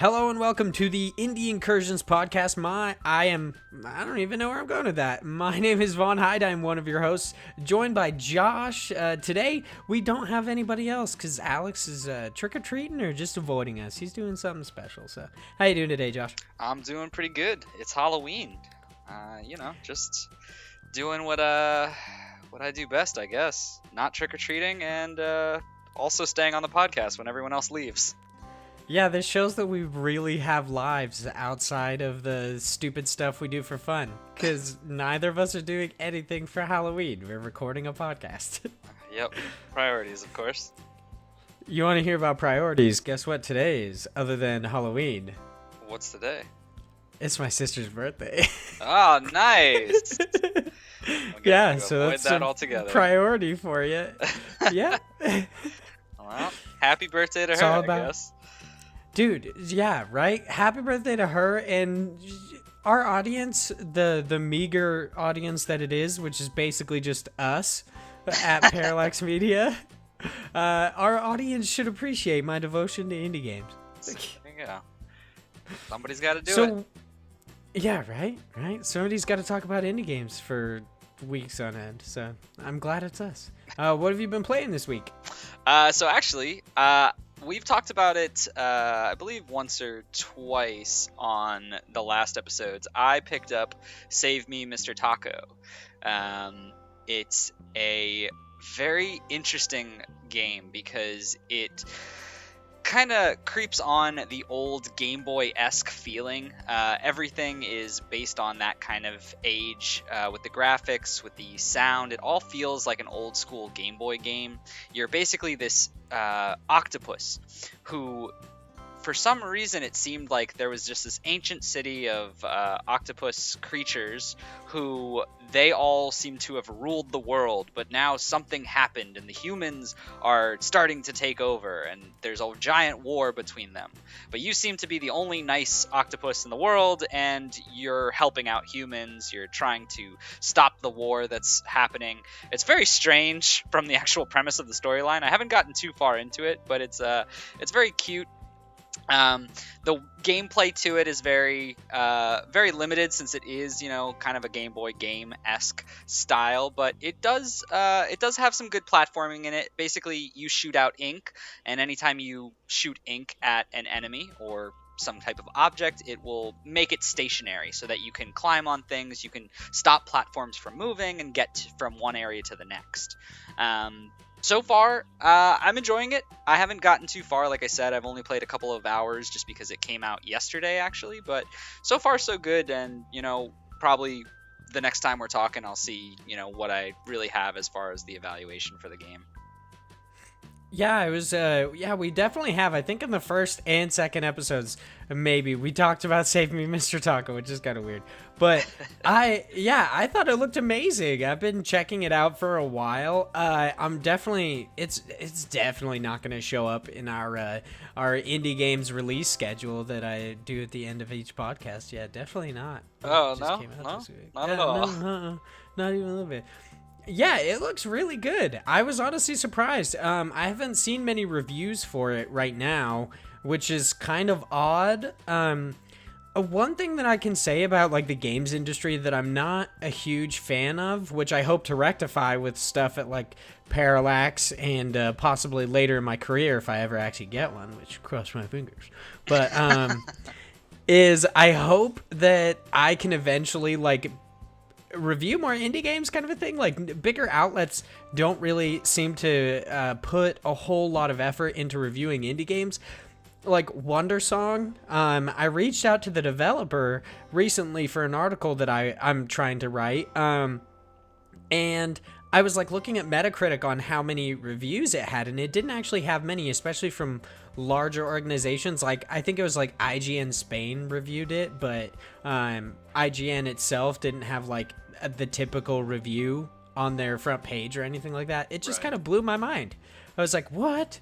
Hello and welcome to the Indie Incursions podcast. I don't even know where I'm going with that. My name is Vaughn Hyde. I'm one of your hosts, joined by Josh. Today, we don't have anybody else because Alex is trick-or-treating or just avoiding us. He's doing something special. So, how you doing today, Josh? I'm doing pretty good. It's Halloween. Just doing what I do best, I guess. Not trick-or-treating and also staying on the podcast when everyone else leaves. Yeah, this shows that we really have lives outside of the stupid stuff we do for fun. Because neither of us are doing anything for Halloween. We're recording a podcast. Yep. Priorities, of course. You want to hear about priorities? Guess what today is, other than Halloween? What's today? It's my sister's birthday. Oh, nice! Yeah, so that's that a altogether. priority for you. Yeah. Well, happy birthday to It's her, all I about- guess. Dude, yeah, right? Happy birthday to her and our audience, the meager audience that it is, which is basically just us at Parallax Media. Our audience should appreciate my devotion to indie games. There you go. Somebody's got to do it. Yeah, right? Somebody's got to talk about indie games for weeks on end, so I'm glad it's us. What have you been playing this week? We've talked about it, I believe, once or twice on the last episodes. I picked up Save Me, Mr. Taco. It's a very interesting game because it kind of creeps on the old Game Boy-esque feeling. Everything is based on that kind of age, with the graphics, with the sound. It all feels like an old school Game Boy game. You're basically this octopus who, for some reason, it seemed like there was just this ancient city of octopus creatures who they all seem to have ruled the world, but now something happened and the humans are starting to take over and there's a giant war between them. But you seem to be the only nice octopus in the world and you're helping out humans. You're trying to stop the war that's happening. It's very strange from the actual premise of the storyline. I haven't gotten too far into it, but it's very cute. The gameplay to it is very limited since it is, kind of a Game Boy game-esque style, but it does have some good platforming in it. Basically, you shoot out ink, and anytime you shoot ink at an enemy or some type of object, it will make it stationary so that you can climb on things, you can stop platforms from moving and get from one area to the next. So far, I'm enjoying it. I haven't gotten too far. Like I said, I've only played a couple of hours just because it came out yesterday, actually. But so far, so good. And, probably the next time we're talking, I'll see, what I really have as far as the evaluation for the game. Yeah, it was, we definitely have. I think in the first and second episodes, maybe, we talked about Save Me, Mr. Taco, which is kind of weird. But I thought it looked amazing. I've been checking it out for a while. It's definitely not going to show up in our indie games release schedule that I do at the end of each podcast. Yeah, definitely not. Oh, no, not at all. No, not even a little bit. Yeah, it looks really good. I was honestly surprised. I haven't seen many reviews for it right now, which is kind of odd. One thing that I can say about like the games industry that I'm not a huge fan of, which I hope to rectify with stuff at like Parallax and possibly later in my career if I ever actually get one, which cross my fingers. But is I hope that I can eventually like review more indie games, kind of a thing. Like bigger outlets don't really seem to put a whole lot of effort into reviewing indie games. Like Wondersong, I reached out to the developer recently for an article that I'm trying to write, and I was like looking at Metacritic on how many reviews it had, and it didn't actually have many, especially from larger organizations. Like I think it was like IGN Spain reviewed it, but IGN itself didn't have like the typical review on their front page or anything like that. It just kind of blew my mind. I was like, what?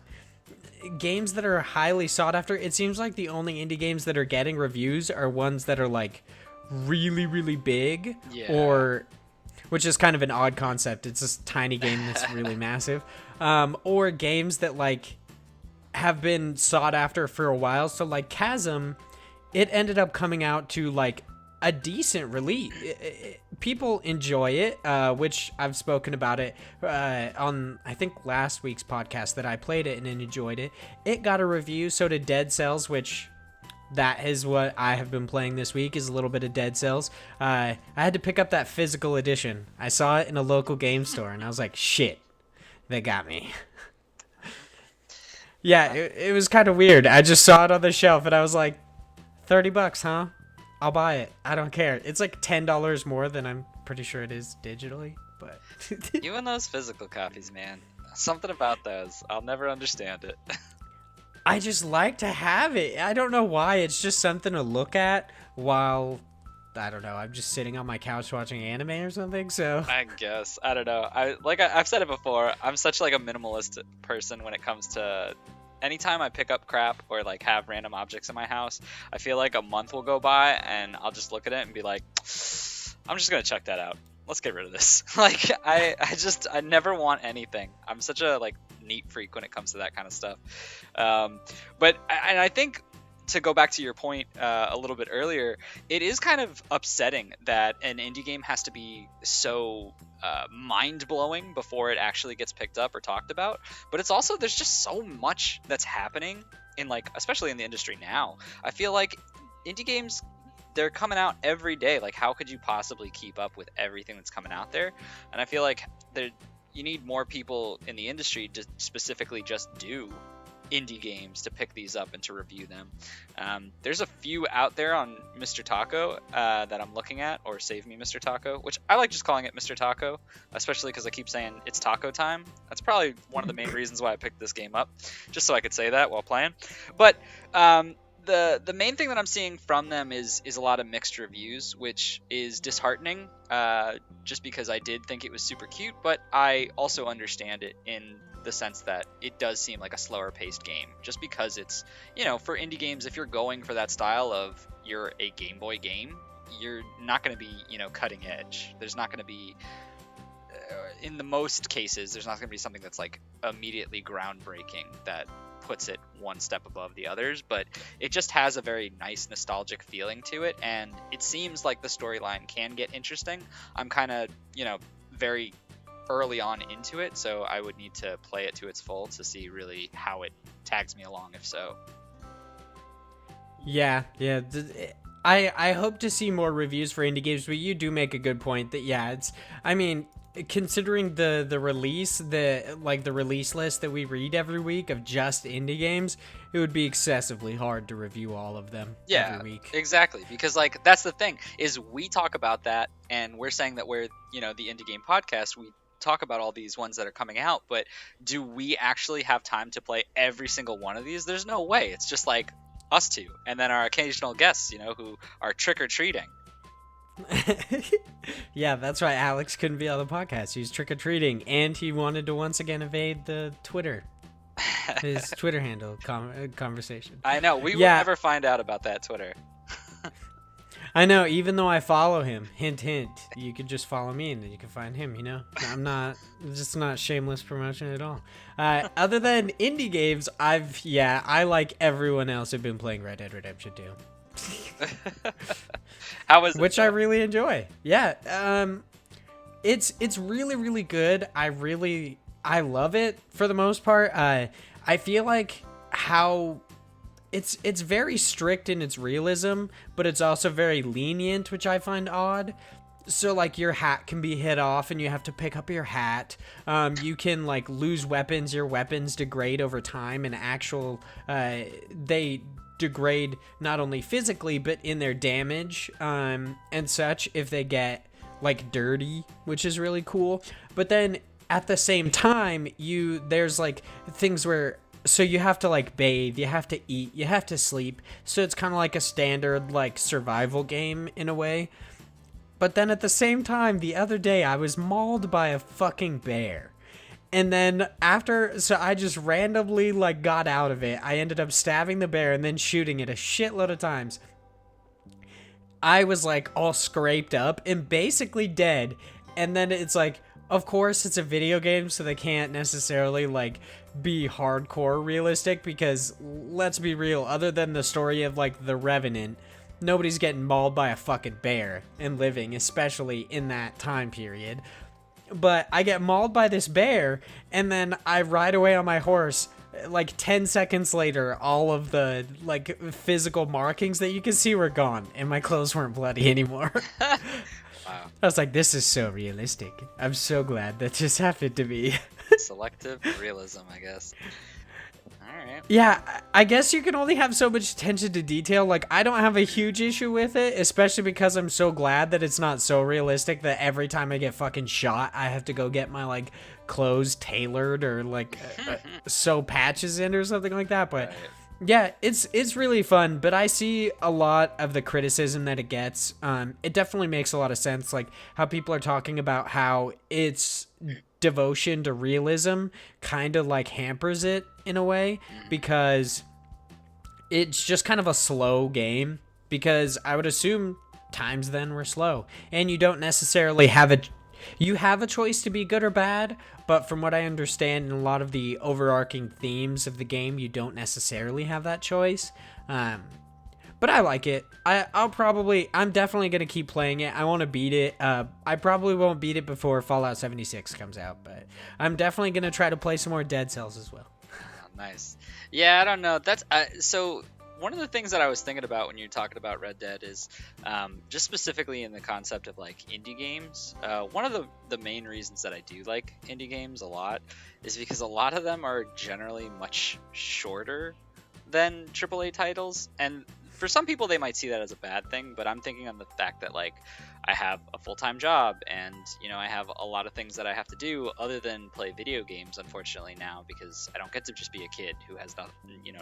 Games that are highly sought after, it seems like the only indie games that are getting reviews are ones that are like really, really big, or which is kind of an odd concept. It's this tiny game that's really massive, or games that like have been sought after for a while. So like Chasm, it ended up coming out to like a decent release. People enjoy it, which I've spoken about it on, I think, last week's podcast, that I played it and enjoyed it. It got a review, so did Dead Cells, which that is what I have been playing this week, is a little bit of Dead Cells. I had to pick up that physical edition. I saw it in a local game store, and I was like, shit, they got me. Yeah, it was kind of weird. I just saw it on the shelf, and I was like, $30, huh? I'll buy it. I don't care. It's like $10 more than I'm pretty sure it is digitally, but You and those physical copies, man. Something about those. I'll never understand it. I just like to have it. I don't know why. It's just something to look at while, I don't know, I'm just sitting on my couch watching anime or something. So I guess. I don't know. I've said it before. I'm such like a minimalist person when it comes to anytime I pick up crap or like have random objects in my house. I feel like a month will go by and I'll just look at it and be like, I'm just gonna check that out. Let's get rid of this. Like I never want anything. I'm such a like neat freak when it comes to that kind of stuff. But I think, to go back to your point a little bit earlier, it is kind of upsetting that an indie game has to be so mind-blowing before it actually gets picked up or talked about. But it's also, there's just so much that's happening in, like, especially in the industry now. I feel like indie games, they're coming out every day. Like, how could you possibly keep up with everything that's coming out there? And I feel like you need more people in the industry to specifically just do indie games, to pick these up and to review them. There's a few out there on Mr. Taco that I'm looking at, or Save Me Mr. Taco, which I like just calling it Mr. Taco, especially because I keep saying it's taco time. That's probably one of the main reasons why I picked this game up, just so I could say that while playing. But the main thing that I'm seeing from them is a lot of mixed reviews, which is disheartening, just because I did think it was super cute, but I also understand it in the sense that it does seem like a slower paced game, just because it's, for indie games, if you're going for that style of you're a Game Boy game, you're not going to be, cutting edge. There's not going to be, in the most cases, there's not going to be something that's like immediately groundbreaking that puts it one step above the others, but it just has a very nice nostalgic feeling to it, and it seems like the storyline can get interesting. I'm kind of, very early on into it, so I would need to play it to its full to see really how it tags me along, if so. Yeah. I hope to see more reviews for indie games, but you do make a good point that, considering the release, the release list that we read every week of just indie games, it would be excessively hard to review all of them every week. Exactly, because like that's the thing, is we talk about that and we're saying that we're, the indie game podcast, we talk about all these ones that are coming out, but do we actually have time to play every single one of these? There's no way. It's just like us two and then our occasional guests, who are trick-or-treating. Yeah, that's right. Alex couldn't be on the podcast. He was trick-or-treating, and he wanted to once again evade the Twitter, his Twitter handle conversation. I know. We will never find out about that Twitter. I know, even though I follow him. Hint, hint. You could just follow me, and then you can find him, It's not shameless promotion at all. Other than indie games, I, like everyone else, have been playing Red Dead Redemption 2. How was it? Which I really enjoy. Yeah. It's really, really good. I love it for the most part. I feel like how it's very strict in its realism, but it's also very lenient, which I find odd. So like your hat can be hit off and you have to pick up your hat. You can like lose weapons. Your weapons degrade over time, and they degrade not only physically but in their damage and such if they get like dirty, which is really cool. But then at the same time, there's like things where, so you have to like bathe, you have to eat, you have to sleep. So it's kind of like a standard like survival game in a way. But then at the same time, the other day I was mauled by a fucking bear. And then so I just randomly like got out of it. I ended up stabbing the bear and then shooting it a shitload of times. I was like all scraped up and basically dead. And then it's like, of course it's a video game, so they can't necessarily like be hardcore realistic, because let's be real, other than the story of like the Revenant, nobody's getting mauled by a fucking bear and living, especially in that time period. But I get mauled by this bear, and then I ride away on my horse. Like 10 seconds later, all of the like physical markings that you can see were gone, and my clothes weren't bloody anymore. Wow. I was like, this is so realistic. I'm so glad that just happened to me. Selective realism, I guess. Alright. Yeah, I guess you can only have so much attention to detail. Like, I don't have a huge issue with it, especially because I'm so glad that it's not so realistic that every time I get fucking shot, I have to go get my, like, clothes tailored or, like, sew patches in or something like that. But, Right. yeah, it's really fun, but I see a lot of the criticism that it gets. It definitely makes a lot of sense, like, how people are talking about how its devotion to realism kind of, like, hampers it in a way, because it's just kind of a slow game, because I would assume times then were slow, and you don't necessarily have a choice to be good or bad, but from what I understand in a lot of the overarching themes of the game, you don't necessarily have that choice. But I like it. I'm definitely going to keep playing it. I want to beat it. I probably won't beat it before Fallout 76 comes out, but I'm definitely going to try to play some more Dead Cells as well. Oh, nice. Yeah, I don't know. That's so one of the things that I was thinking about when you're talking about Red Dead is just specifically in the concept of like indie games. One of the main reasons that I do like indie games a lot is because a lot of them are generally much shorter than AAA titles, and for some people they might see that as a bad thing, but I'm thinking on the fact that like I have a full-time job, and you know I have a lot of things that I have to do other than play video games, unfortunately, now, because I don't get to just be a kid who has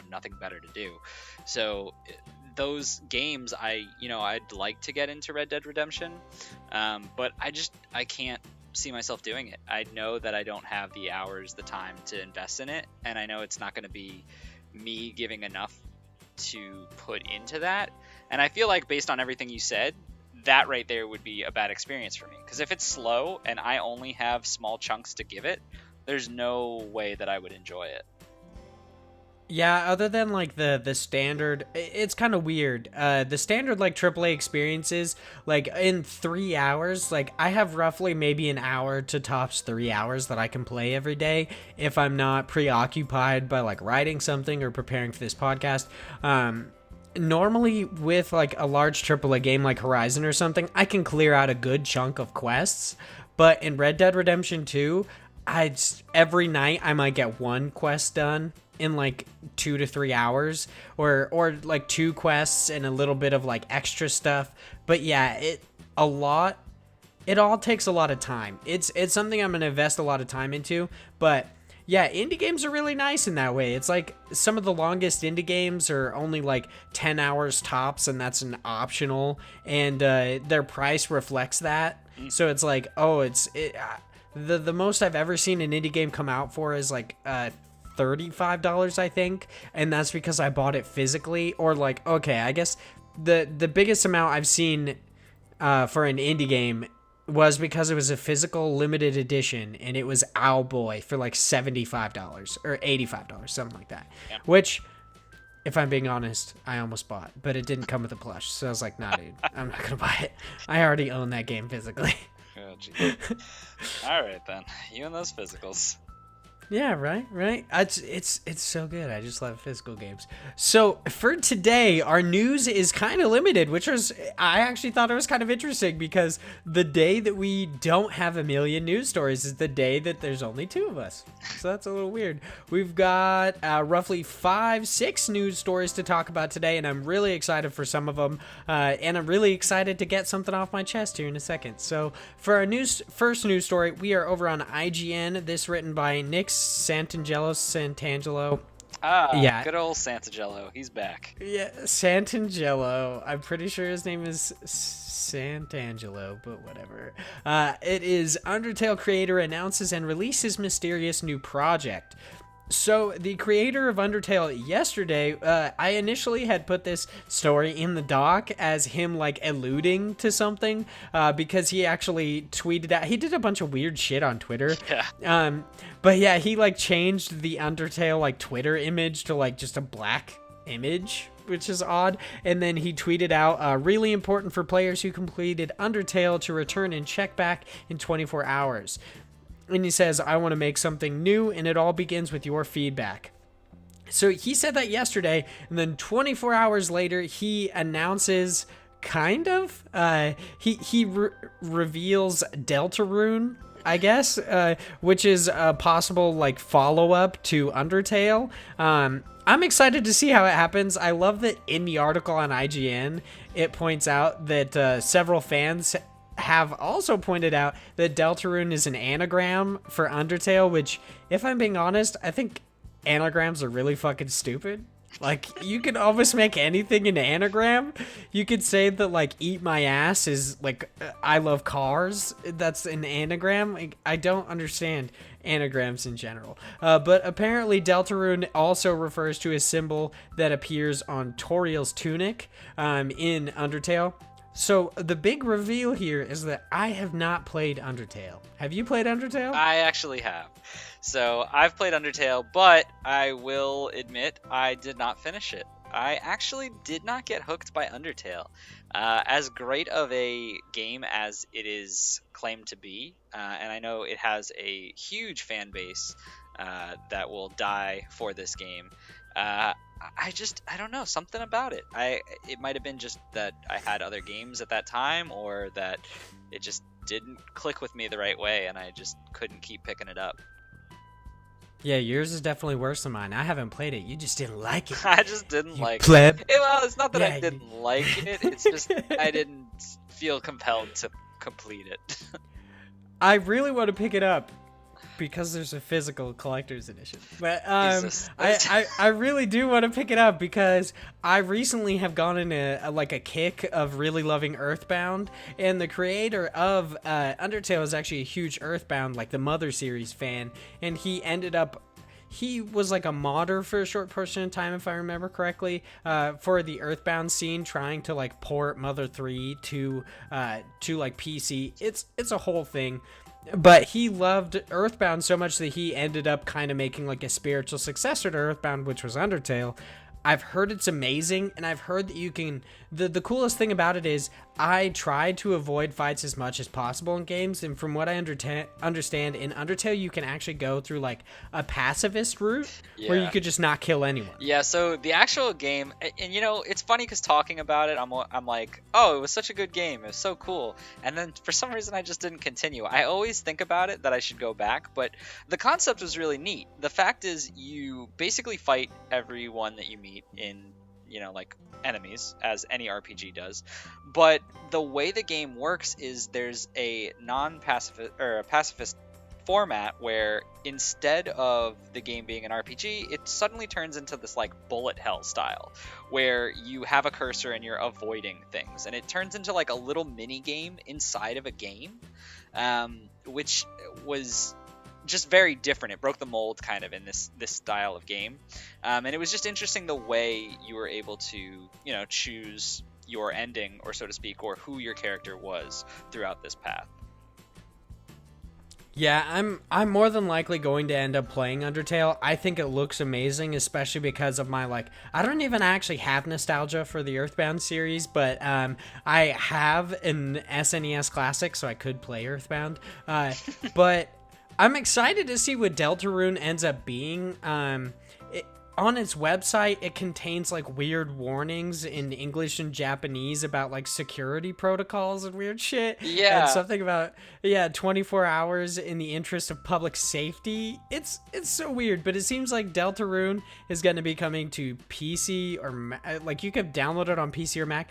nothing better to do. So those games, I'd like to get into Red Dead Redemption, but I can't see myself doing it. I know that I don't have the hours, the time to invest in it, and I know it's not going to be me giving enough to put into that. And I feel like based on everything you said, that right there would be a bad experience for me, because if it's slow and I only have small chunks to give it, there's no way that I would enjoy it. Yeah, other than like the standard, it's kind of weird. The standard like AAA experiences, like in 3 hours, like I have roughly maybe an hour to tops 3 hours that I can play every day if I'm not preoccupied by like writing something or preparing for this podcast. Normally with like a large AAA game like Horizon or something, I can clear out a good chunk of quests. But in Red Dead Redemption 2, every night I might get one quest done in like 2 to 3 hours, or like 2 quests and a little bit of like extra stuff. But yeah, it all takes a lot of time. It's something I'm going to invest a lot of time into. But yeah, indie games are really nice in that way. It's like some of the longest indie games are only like 10 hours tops, and that's an optional, and their price reflects that. So it's like, the most I've ever seen an indie game come out for is like $35, I think, and that's because I bought it physically. Or like, okay, I guess the biggest amount I've seen for an indie game was because it was a physical limited edition, and it was Owlboy for like $75 or $85, something like that. Yeah. Which, if I'm being honest, I almost bought, but it didn't come with a plush, so I was like, nah, dude, I'm not gonna buy it. I already own that game physically. Oh, geez. All right then, you and those physicals. Yeah, right. It's so good. I just love physical games. So for today, our news is kind of limited, which I actually thought it was kind of interesting, because the day that we don't have a million news stories is the day that there's only 2 of us. So that's a little weird. We've got roughly 5-6 news stories to talk about today, and I'm really excited for some of them. And I'm really excited to get something off my chest here in a second. So for our first news story, we are over on IGN. This written by Nick Santangelo. Yeah, good old Santangelo. He's back. Yeah, Santangelo. I'm pretty sure his name is Santangelo, but whatever. It is Undertale creator announces and releases mysterious new project. So the creator of Undertale yesterday, I initially had put this story in the doc as him like alluding to something, because he actually tweeted out. He did a bunch of weird shit on Twitter. Yeah. But yeah, he like changed the Undertale like Twitter image to like just a black image, which is odd. And then he tweeted out, really important for players who completed Undertale to return and check back in 24 hours. And he says, I want to make something new, and it all begins with your feedback. So he said that yesterday, and then 24 hours later, he announces, kind of, he reveals Deltarune, I guess, which is a possible, like, follow-up to Undertale. I'm excited to see how it happens. I love that in the article on IGN, it points out that several fans have also pointed out that Deltarune is an anagram for Undertale, which, if I'm being honest, I think anagrams are really fucking stupid. Like, you can almost make anything an anagram. You could say that, like, eat my ass is, like, I love cars. That's an anagram. Like, I don't understand anagrams in general. But apparently Deltarune also refers to a symbol that appears on Toriel's tunic in Undertale. So the big reveal here is that I have not played Undertale. Have you played Undertale? I actually have. So I've played Undertale, but I will admit I did not finish it. I actually did not get hooked by Undertale. As great of a game as it is claimed to be, and I know it has a huge fan base that will die for this game, I don't know, something about it. It might have been just that I had other games at that time, or that it just didn't click with me the right way, and I just couldn't keep picking it up. Yeah, yours is definitely worse than mine. I haven't played it. You just didn't like it. I just didn't like pleb. it. Well, it's not that I didn't like it. It's just I didn't feel compelled to complete it. I really want to pick it up because there's a physical collector's edition. But I really do want to pick it up because I recently have gone in a kick of really loving Earthbound, and the creator of Undertale is actually a huge Earthbound, like the Mother series fan, and he was like a modder for a short portion of time, if I remember correctly, for the Earthbound scene, trying to like port Mother 3 to like PC. It's a whole thing. But he loved Earthbound so much that he ended up kind of making like a spiritual successor to Earthbound, which was Undertale. I've heard it's amazing, and I've heard that you can... The coolest thing about it is I tried to avoid fights as much as possible in games, and from what I understand, in Undertale you can actually go through like a pacifist route where you could just not kill anyone. Yeah, so the actual game, and you know, it's funny because talking about it, I'm like, oh, it was such a good game, it was so cool, and then for some reason I just didn't continue. I always think about it that I should go back, but the concept was really neat. The fact is, you basically fight everyone that you meet in, you know, like enemies, as any RPG does, but the way the game works is there's a non-pacifist or a pacifist format where instead of the game being an RPG, it suddenly turns into this like bullet hell style where you have a cursor and you're avoiding things, and it turns into like a little mini game inside of a game, which was just very different. It broke the mold kind of in this style of game, and it was just interesting the way you were able to, you know, choose your ending, or so to speak, or who your character was throughout this path. Yeah, I'm more than likely going to end up playing Undertale. I think it looks amazing, especially because of my, like, I don't even actually have nostalgia for the Earthbound series, but I have an SNES Classic, so I could play Earthbound. But I'm excited to see what Deltarune ends up being. On its website, it contains like weird warnings in English and Japanese about like security protocols and weird shit. Yeah. And something about 24 hours in the interest of public safety. It's so weird, but it seems like Deltarune is going to be coming to PC or like you could download it on PC or Mac.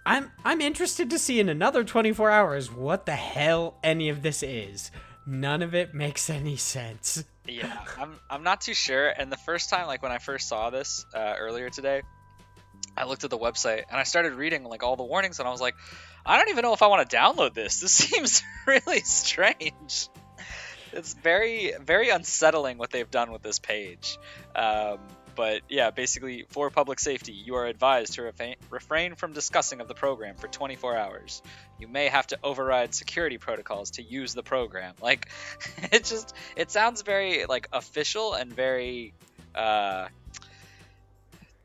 I'm interested to see in another 24 hours what the hell any of this is. None of it makes any sense. Yeah, I'm not too sure. And the first time, like when I first saw this earlier today, I looked at the website and I started reading like all the warnings, and I was like, I don't even know if I want to download this. This seems really strange. It's very, very unsettling what they've done with this page. But yeah, basically, for public safety, you are advised to refrain from discussing of the program for 24 hours. You may have to override security protocols to use the program. Like, it sounds very like official and very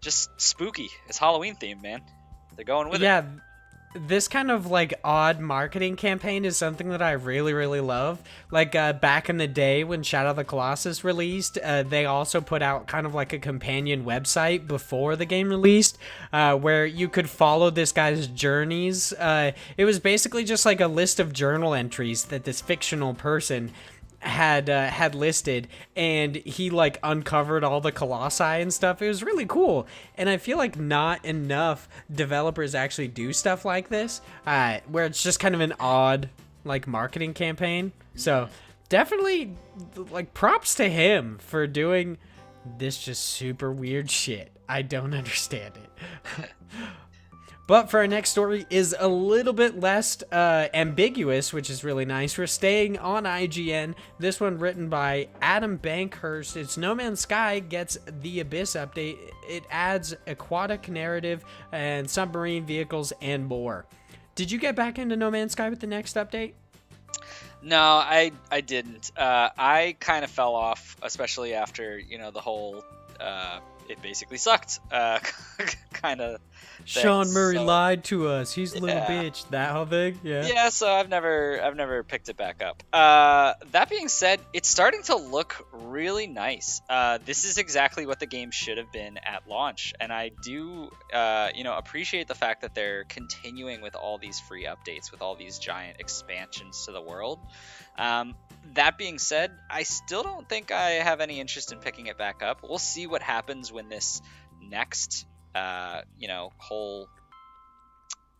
just spooky. It's Halloween themed, man. They're going with it. Yeah, this kind of like odd marketing campaign is something that I really, really love. Like back in the day when Shadow of the Colossus released, they also put out kind of like a companion website before the game released, where you could follow this guy's journeys. It was basically just like a list of journal entries that this fictional person had listed, and he like uncovered all the colossi and stuff. It was really cool, and I feel like not enough developers actually do stuff like this, where it's just kind of an odd like marketing campaign. So definitely like props to him for doing this just super weird shit. I don't understand it. But for our next story is a little bit less ambiguous, which is really nice. We're staying on IGN. This one written by Adam Bankhurst. It's No Man's Sky gets the Abyss update. It adds aquatic narrative and submarine vehicles and more. Did you get back into No Man's Sky with the next update? No, I didn't. I kind of fell off, especially after, the whole it basically sucked kind of thing. Sean Murray lied to us. He's a little bitch. That whole thing. Yeah. So I've never picked it back up. That being said, it's starting to look really nice. This is exactly what the game should have been at launch, and I do appreciate the fact that they're continuing with all these free updates, with all these giant expansions to the world. That being said, I still don't think I have any interest in picking it back up. We'll see what happens when this next whole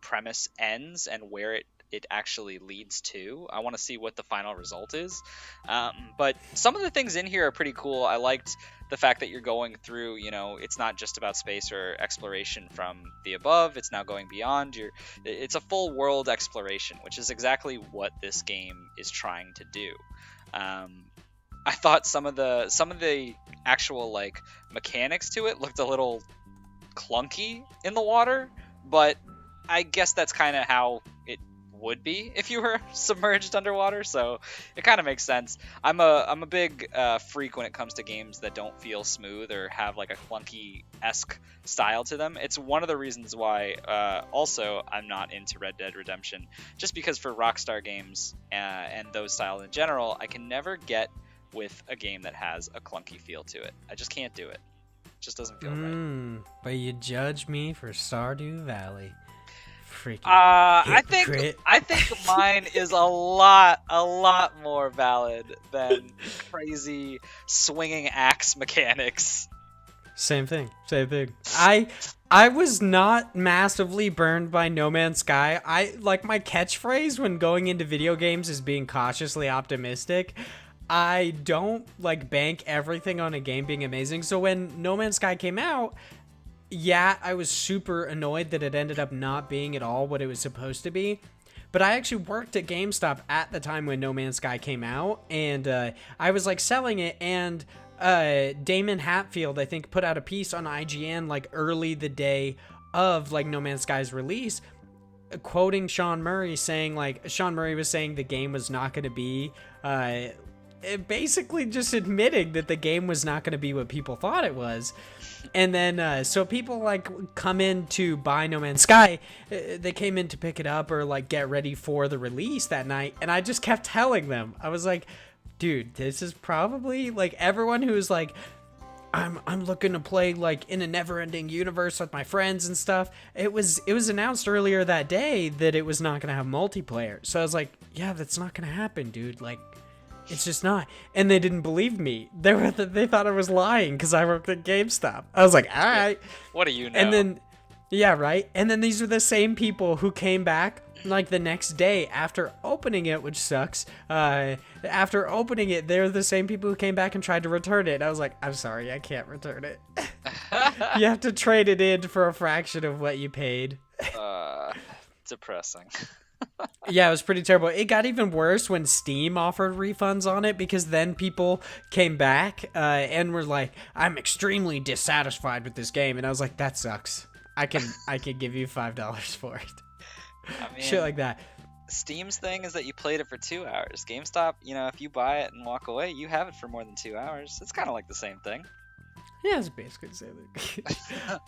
premise ends and where it actually leads to. I want to see what the final result is. But some of the things in here are pretty cool. I liked the fact that you're going through, it's not just about space or exploration from the above. It's now going beyond. It's a full world exploration, which is exactly what this game is trying to do. I thought some of the actual like mechanics to it looked a little clunky in the water, but I guess that's kind of how it would be if you were submerged underwater, so it kind of makes sense. I'm a big freak when it comes to games that don't feel smooth or have like a clunky-esque style to them. It's one of the reasons why also I'm not into Red Dead Redemption, just because for Rockstar games and those styles in general, I can never get with a game that has a clunky feel to it. I just can't do it. Just doesn't feel right. But you judge me for Stardew Valley. Freaking I think mine is a lot more valid than crazy swinging axe mechanics. Same thing. I was not massively burned by No Man's Sky. I like my catchphrase when going into video games is being cautiously optimistic. I don't like bank everything on a game being amazing. So when No Man's Sky came out, yeah, I was super annoyed that it ended up not being at all what it was supposed to be. But I actually worked at GameStop at the time when No Man's Sky came out, and I was like selling it, and Damon Hatfield, I think, put out a piece on IGN like early the day of like No Man's Sky's release, quoting Sean Murray, saying like Sean Murray was saying the game was not going to be basically just admitting that the game was not going to be what people thought it was. And then so people like come in to buy No Man's Sky, they came in to pick it up or like get ready for the release that night, and I just kept telling them, I was like, dude, this is probably like everyone who's like, I'm looking to play like in a never-ending universe with my friends and stuff. It was announced earlier that day that it was not going to have multiplayer. So I was like, yeah, that's not going to happen, dude. Like, it's just not. And they didn't believe me. They thought I was lying because I worked at GameStop. I was like, all right. What do you know? And then, yeah, right. And then these are the same people who came back like the next day after opening it, which sucks. After opening it, they're the same people who came back and tried to return it. I was like, I'm sorry, I can't return it. You have to trade it in for a fraction of what you paid. Depressing. Yeah, it was pretty terrible. It got even worse when Steam offered refunds on it, because then people came back and were like, "I'm extremely dissatisfied with this game," and I was like, "That sucks. I can give you $5 for it." I Shit mean, like that. Steam's thing is that you played it for 2 hours. GameStop, if you buy it and walk away, you have it for more than 2 hours. It's kind of like the same thing. Yeah, it's basically the same thing.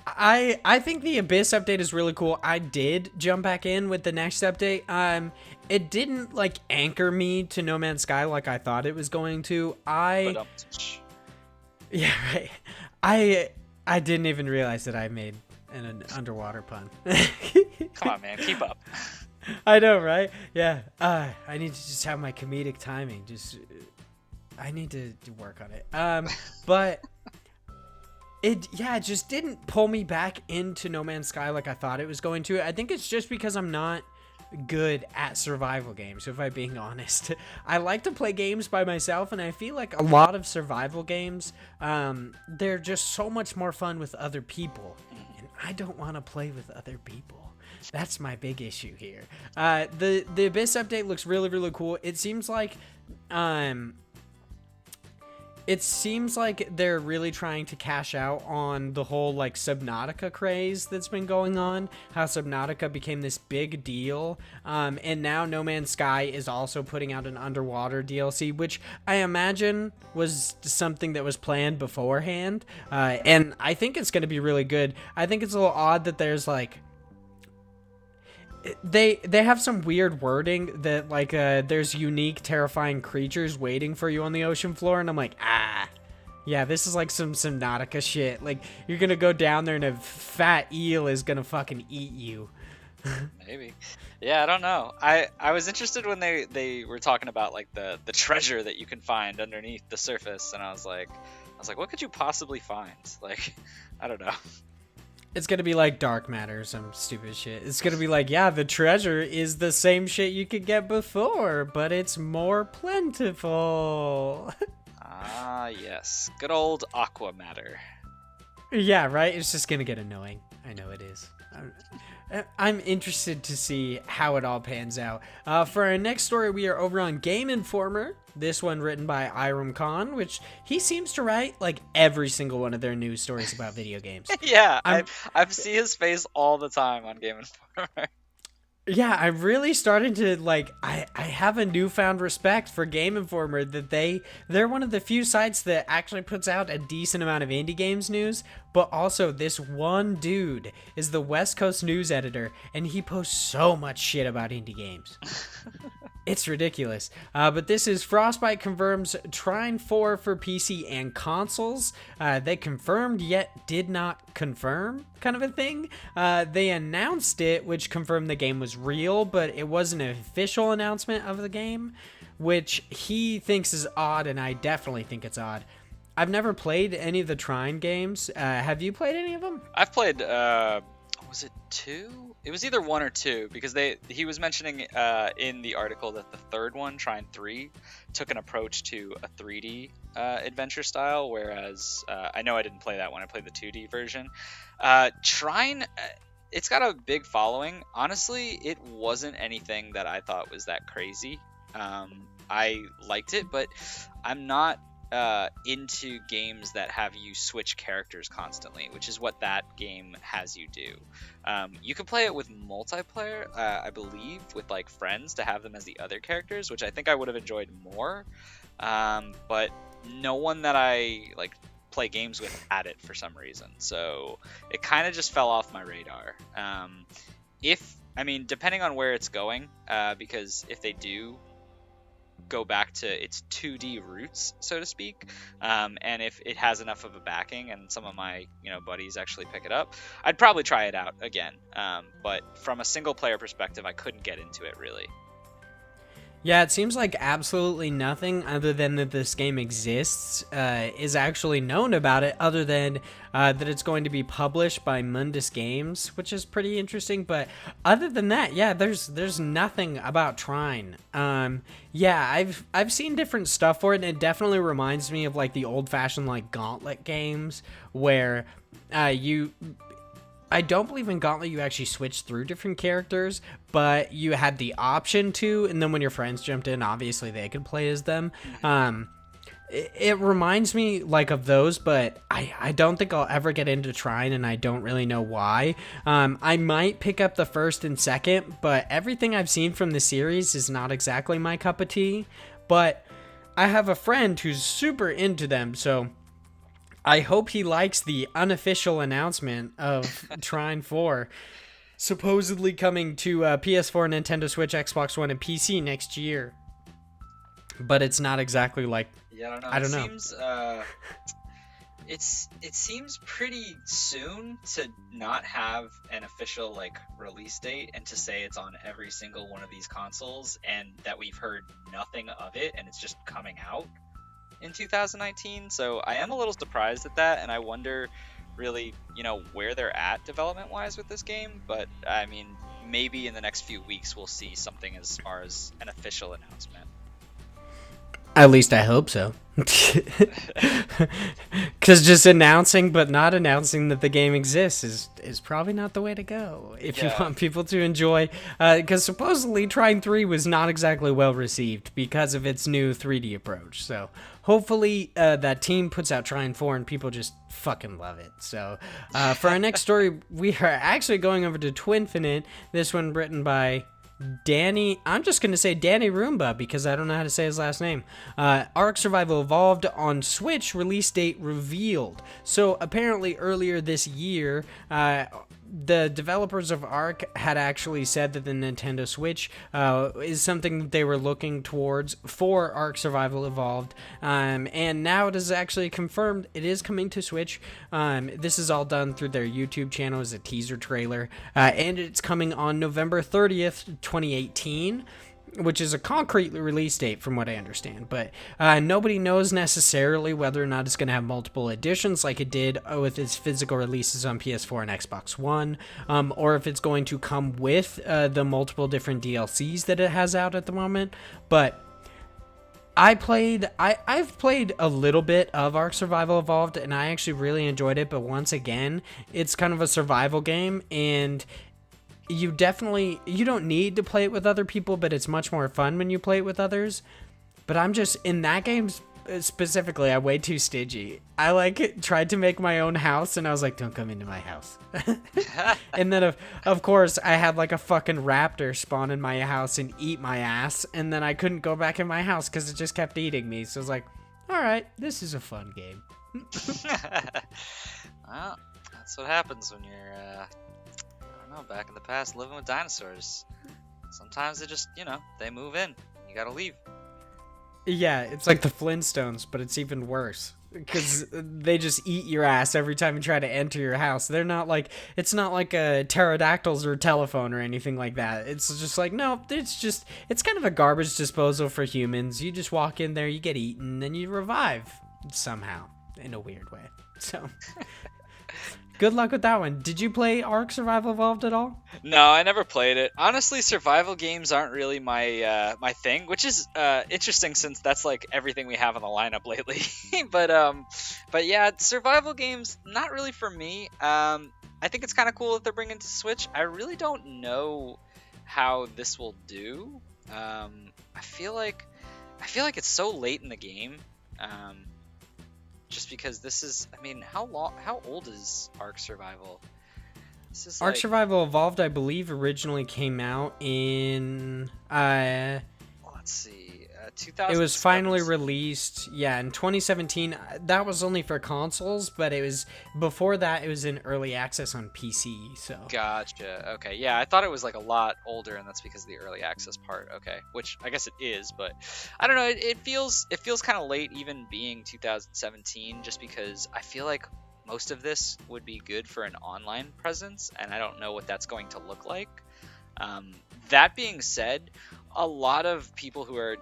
I think the Abyss update is really cool. I did jump back in with the next update. It didn't like anchor me to No Man's Sky like I thought it was going to. But Yeah, right. I didn't even realize that I made an underwater pun. come on, man, keep up. I know, right? Yeah. I need to just have my comedic timing. I need to work on it. But it just didn't pull me back into No Man's Sky like I thought it was going to. I think it's just because I'm not good at survival games, if I'm being honest. I like to play games by myself, and I feel like a lot of survival games, they're just so much more fun with other people, and I don't want to play with other people. That's my big issue here. The Abyss update looks really, really cool. It seems like they're really trying to cash out on the whole like Subnautica craze that's been going on, how Subnautica became this big deal, and now No Man's Sky is also putting out an underwater DLC, which I imagine was something that was planned beforehand, and I think it's going to be really good. I think it's a little odd that there's like they have some weird wording that like there's unique terrifying creatures waiting for you on the ocean floor, and I'm like, yeah, this is like some Subnautica shit. Like, you're gonna go down there and a fat eel is gonna fucking eat you. Maybe. Yeah, I don't know. I was interested when they were talking about like the treasure that you can find underneath the surface, and I was like, what could you possibly find? Like, I don't know. It's gonna be like dark matter or some stupid shit. It's gonna be like, yeah, the treasure is the same shit you could get before, but it's more plentiful. Ah, yes. Good old aqua matter. Yeah, right? It's just gonna get annoying. I know it is. I'm interested to see how it all pans out. For our next story, we are over on Game Informer. This one written by Iram Khan, which he seems to write like every single one of their news stories about video games. Yeah, I've seen his face all the time on Game Informer. Yeah, I'm really starting to like. I have a newfound respect for Game Informer, that they're one of the few sites that actually puts out a decent amount of indie games news. But also, this one dude is the West Coast news editor, and he posts so much shit about indie games. It's ridiculous. But this is Frostbite confirms Trine 4 for PC and consoles. They confirmed yet did not confirm, kind of a thing. They announced it, which confirmed the game was real, but it wasn't an official announcement of the game, which he thinks is odd, and I definitely think it's odd. I've never played any of the Trine games. Have you played any of them? I've played, was it 2? It was either 1 or 2, because he was mentioning in the article that the third one, Trine 3, took an approach to a 3D adventure style, whereas I know I didn't play that one. I played the 2D version. Trine, it's got a big following. Honestly, it wasn't anything that I thought was that crazy. I liked it, but I'm not into games that have you switch characters constantly, which is what that game has you do. You can play it with multiplayer, I believe, with like friends to have them as the other characters, which I think I would have enjoyed more. But no one that I like play games with had it for some reason, so it kind of just fell off my radar. Depending on where it's going, because if they do go back to its 2D roots, so to speak, and if it has enough of a backing and some of my buddies actually pick it up, I'd probably try it out again. But from a single player perspective, I couldn't get into it really. Yeah, it seems like absolutely nothing other than that this game exists is actually known about it, other than that it's going to be published by Mundus Games, which is pretty interesting. But other than that, yeah, there's nothing about Trine. Yeah, I've seen different stuff for it, and it definitely reminds me of like the old-fashioned like Gauntlet games, where I don't believe in Gauntlet you actually switched through different characters, but you had the option to, and then when your friends jumped in, obviously they could play as them. It reminds me like of those, but I don't think I'll ever get into trying, and I don't really know why. I might pick up the first and second, but everything I've seen from the series is not exactly my cup of tea. But I have a friend who's super into them, so I hope he likes the unofficial announcement of Trine 4 supposedly coming to PS4, Nintendo Switch, Xbox One, and PC next year. But it's not exactly like... Yeah, I don't know. It seems pretty soon to not have an official like release date and to say it's on every single one of these consoles, and that we've heard nothing of it and it's just coming out in 2019. So I am a little surprised at that, and I wonder really, where they're at development wise with this game. But I mean, maybe in the next few weeks we'll see something as far as an official announcement. At least I hope so. Because just announcing but not announcing that the game exists is probably not the way to go if you want people to enjoy. Because supposedly Trine 3 was not exactly well received because of its new 3D approach. So hopefully that team puts out Trine 4 and people just fucking love it. So for our next story, we are actually going over to Twinfinite. This one written by Danny, I'm just going to say Danny Roomba because I don't know how to say his last name. Ark Survival Evolved on Switch, release date revealed. So apparently earlier this year, the developers of Ark had actually said that the Nintendo Switch is something that they were looking towards for Ark Survival Evolved. And now it is actually confirmed it is coming to Switch. This is all done through their YouTube channel as a teaser trailer. And it's coming on November 30th, 2018. Which is a concrete release date from what I understand. But nobody knows necessarily whether or not it's going to have multiple editions like it did with its physical releases on PS4 and Xbox One, or if it's going to come with the multiple different DLCs that it has out at the moment. But I've played a little bit of Ark Survival Evolved, and I actually really enjoyed it. But once again, it's kind of a survival game, and you don't need to play it with other people, but it's much more fun when you play it with others. But I'm just, in that game specifically, I'm way too stingy. I tried to make my own house, and I was like, don't come into my house. And then of course I had like a fucking raptor spawn in my house and eat my ass, and then I couldn't go back in my house because it just kept eating me. So I was like, all right, this is a fun game. Well, that's what happens when you're back in the past living with dinosaurs. Sometimes they just, they move in. You gotta leave. Yeah, it's like the Flintstones, but it's even worse. Because they just eat your ass every time you try to enter your house. It's not like a pterodactyls or telephone or anything like that. It's just like, no, it's kind of a garbage disposal for humans. You just walk in there, you get eaten, and you revive somehow in a weird way. So... good luck with that one. Did you play Ark Survival Evolved at all? No, I never played it. Honestly, survival games aren't really my my thing, which is interesting since that's like everything we have on the lineup lately. but yeah, survival games not really for me. I think it's kind of cool that they're bringing it to Switch. I really don't know how this will do. I feel like it's so late in the game. Just because this is, how old is Ark Survival? This is Ark Survival Evolved, I believe, originally came out in, let's see, 2000. It was finally released, in 2017. That was only for consoles, but before that, it was in early access on PC, so. Gotcha, okay, yeah, I thought it was like a lot older, and that's because of the early access part, okay, which I guess it is, but I don't know, it feels kind of late even being 2017, just because I feel like most of this would be good for an online presence, and I don't know what that's going to look like. That being said, a lot of people who are,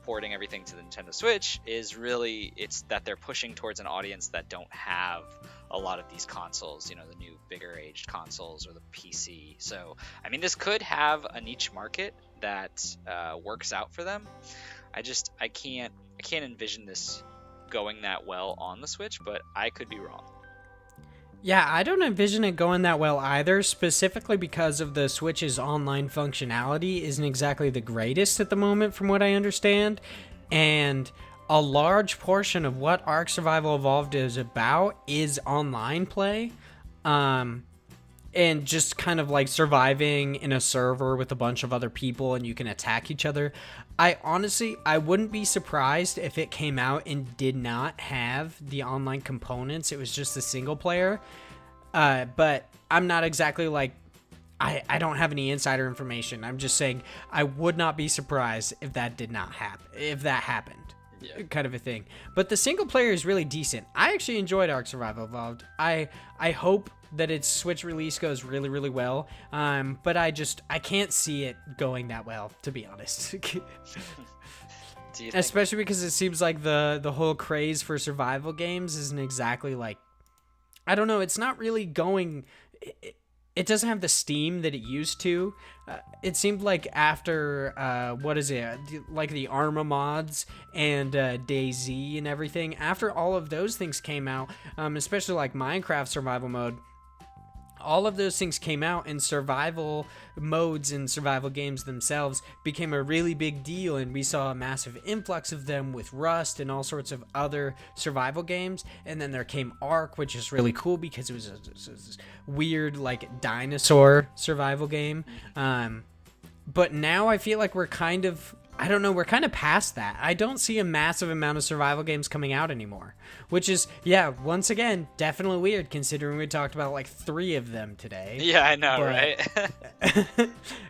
porting everything to the Nintendo Switch it's that they're pushing towards an audience that don't have a lot of these consoles, the new bigger aged consoles or the PC. So, this could have a niche market that works out for them. I can't envision this going that well on the Switch, but I could be wrong. Yeah, I don't envision it going that well either, specifically because of the Switch's online functionality isn't exactly the greatest at the moment, from what I understand. And a large portion of what Ark Survival Evolved is about is online play. Um, and just kind of like surviving in a server with a bunch of other people and you can attack each other. I wouldn't be surprised if it came out and did not have the online components. It was just a single player. But I'm not exactly like, I don't have any insider information. I'm just saying I would not be surprised if that did not happen, if that happened. Yeah. Kind of a thing. But the single player is really decent. I actually enjoyed Ark Survival Evolved. I hope that its Switch release goes really, really well. But I can't see it going that well, to be honest. Especially because it seems like the whole craze for survival games isn't exactly like, I don't know, it's not really going, it doesn't have the steam that it used to. It seemed like after, like the Arma mods and DayZ and everything, after all of those things came out, especially like Minecraft survival mode, all of those things came out, and survival modes and survival games themselves became a really big deal, and we saw a massive influx of them with Rust and all sorts of other survival games. And then there came Ark, which is really cool because it was a weird like dinosaur survival game. But now I feel like we're kind of past that. I don't see a massive amount of survival games coming out anymore, which is, yeah, once again, definitely weird considering we talked about like 3 of them today. Yeah, I know, right?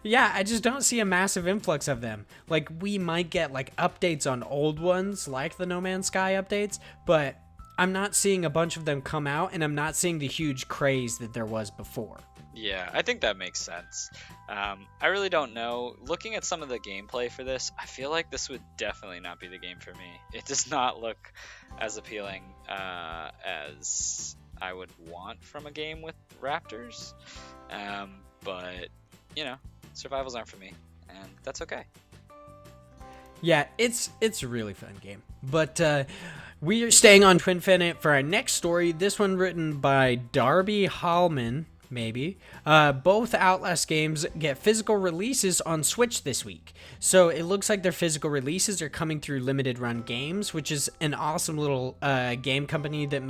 Yeah, I just don't see a massive influx of them. Like, we might get like updates on old ones, like the No Man's Sky updates, but I'm not seeing a bunch of them come out, and I'm not seeing the huge craze that there was before. Yeah, I think that makes sense. I really don't know. Looking at some of the gameplay for this, I feel like this would definitely not be the game for me. It does not look as appealing as I would want from a game with raptors. But, you know, survivals aren't for me, and that's okay. Yeah, it's a really fun game. But we are staying on Twinfinite for our next story. This one written by Darby Hallman. Maybe. Both Outlast games get physical releases on Switch this week. So it looks like their physical releases are coming through Limited Run Games, which is an awesome little game company that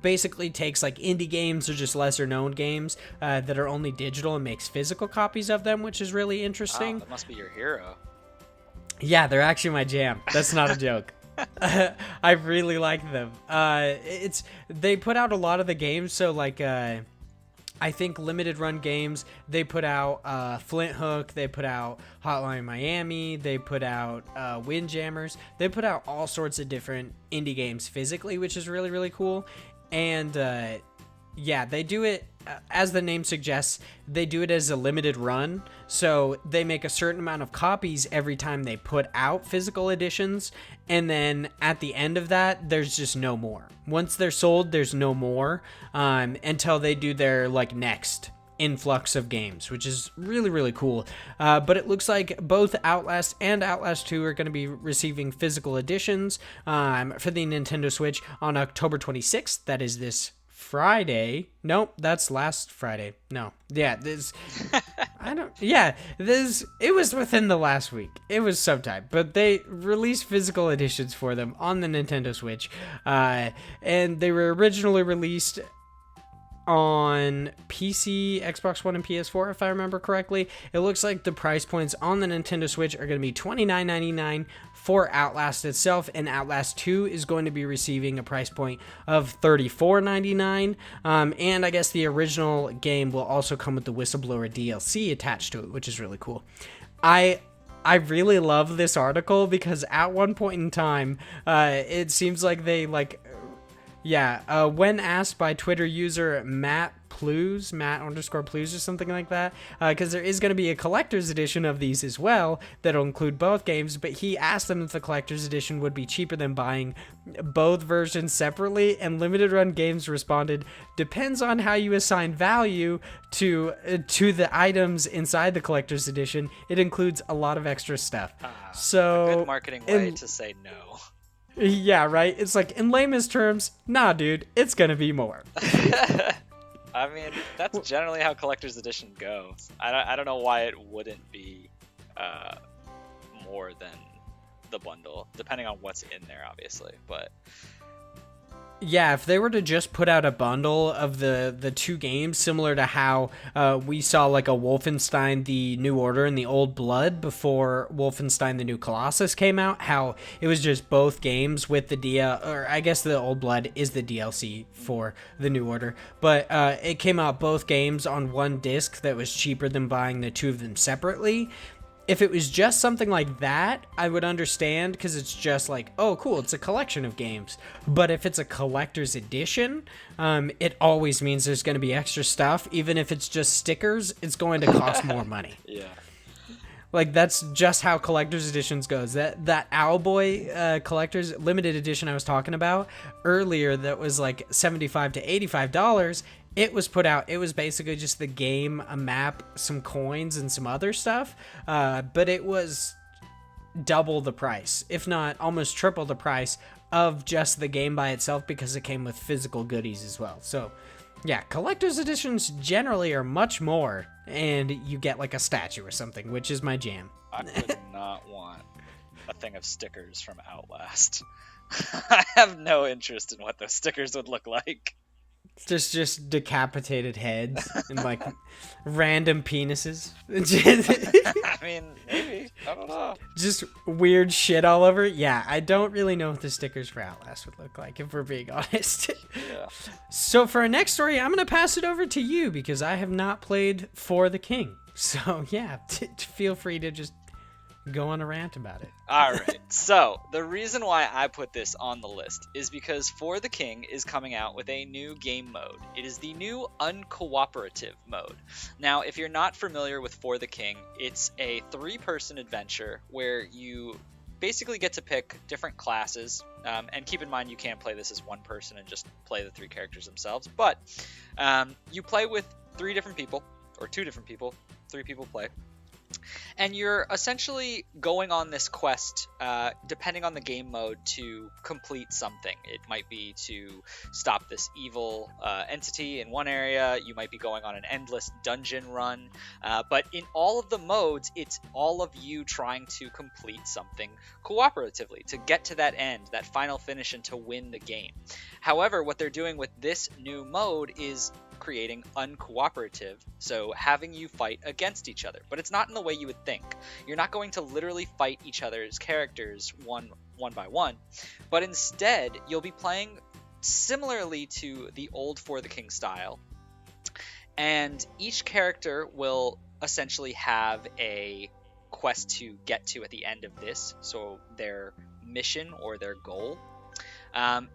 basically takes like indie games or just lesser known games that are only digital and makes physical copies of them, which is really interesting. Wow, that must be your hero. Yeah, they're actually my jam. That's not a joke. I really like them. They put out a lot of the games, so like I think Limited Run Games, they put out Flint Hook, they put out Hotline Miami, they put out Windjammers. They put out all sorts of different indie games physically, which is really, really cool. And yeah, they do it, as the name suggests, they do it as a limited run. So they make a certain amount of copies every time they put out physical editions. And then at the end of that, there's just no more. Once they're sold, there's no more until they do their like next influx of games, which is really, really cool. But it looks like both Outlast and Outlast 2 are going to be receiving physical editions for the Nintendo Switch on October 26th. That is this Friday. Nope, that's last Friday. No. Yeah, it was within the last week. It was sometime, but they released physical editions for them on the Nintendo Switch. And they were originally released on PC, Xbox One, and PS4, if I remember correctly. It looks like the price points on the Nintendo Switch are going to be $29.99 for Outlast itself, and Outlast 2 is going to be receiving a price point of $34.99. And I guess the original game will also come with the Whistleblower DLC attached to it, which is really cool. I really love this article because at one point in time, it seems like they when asked by Twitter user Matt _Plews or something like that, because there is going to be a collector's edition of these as well that'll include both games, but he asked them if the collector's edition would be cheaper than buying both versions separately, and Limited Run Games responded, depends on how you assign value to the items inside the collector's edition. It includes a lot of extra stuff. So a good marketing way to say no. Yeah, right? It's like, in layman's terms, nah, dude, it's gonna be more. I mean, that's generally how collector's edition goes. I don't know why it wouldn't be more than the bundle, depending on what's in there, obviously. But Yeah, if they were to just put out a bundle of the two games, similar to how we saw like a Wolfenstein The New Order and the Old Blood before Wolfenstein The New Colossus came out, how it was just both games with the or I guess the Old Blood is the DLC for The New Order, but it came out both games on one disc that was cheaper than buying the two of them separately. If it was just something like that, I would understand, because it's just like, oh, cool, it's a collection of games. But if it's a collector's edition, it always means there's going to be extra stuff. Even if it's just stickers, it's going to cost more money. Yeah. Like, that's just how collector's editions goes. That Owlboy collector's limited edition I was talking about earlier that was like $75 to $85, it was put out, it was basically just the game, a map, some coins, and some other stuff. But it was double the price, if not almost triple the price of just the game by itself, because it came with physical goodies as well. So yeah, collector's editions generally are much more, and you get like a statue or something, which is my jam. I would not want a thing of stickers from Outlast. I have no interest in what those stickers would look like. Just decapitated heads and like random penises. I mean, maybe. I don't know. Just weird shit all over. Yeah, I don't really know what the stickers for Outlast would look like, if we're being honest. Yeah. So for our next story, I'm going to pass it over to you, because I have not played For the King. So yeah, feel free to just go on a rant about it. All right. So the reason why I put this on the list is because For the King is coming out with a new game mode. It is the new uncooperative mode. Now, if you're not familiar with For the King, it's a 3-person adventure where you basically get to pick different classes. And keep in mind, you can't play this as one person and just play the 3 characters themselves. But you play with 3 different people, or 2 different people. 3 people play. And you're essentially going on this quest, depending on the game mode, to complete something. It might be to stop this evil entity in one area. You might be going on an endless dungeon run. But in all of the modes, it's all of you trying to complete something cooperatively, to get to that end, that final finish, and to win the game. However, what they're doing with this new mode is creating uncooperative, so having you fight against each other. But it's not in the way you would think. You're not going to literally fight each other's characters one by one, but instead you'll be playing similarly to the old For the King style, and each character will essentially have a quest to get to at the end of this, so their mission or their goal.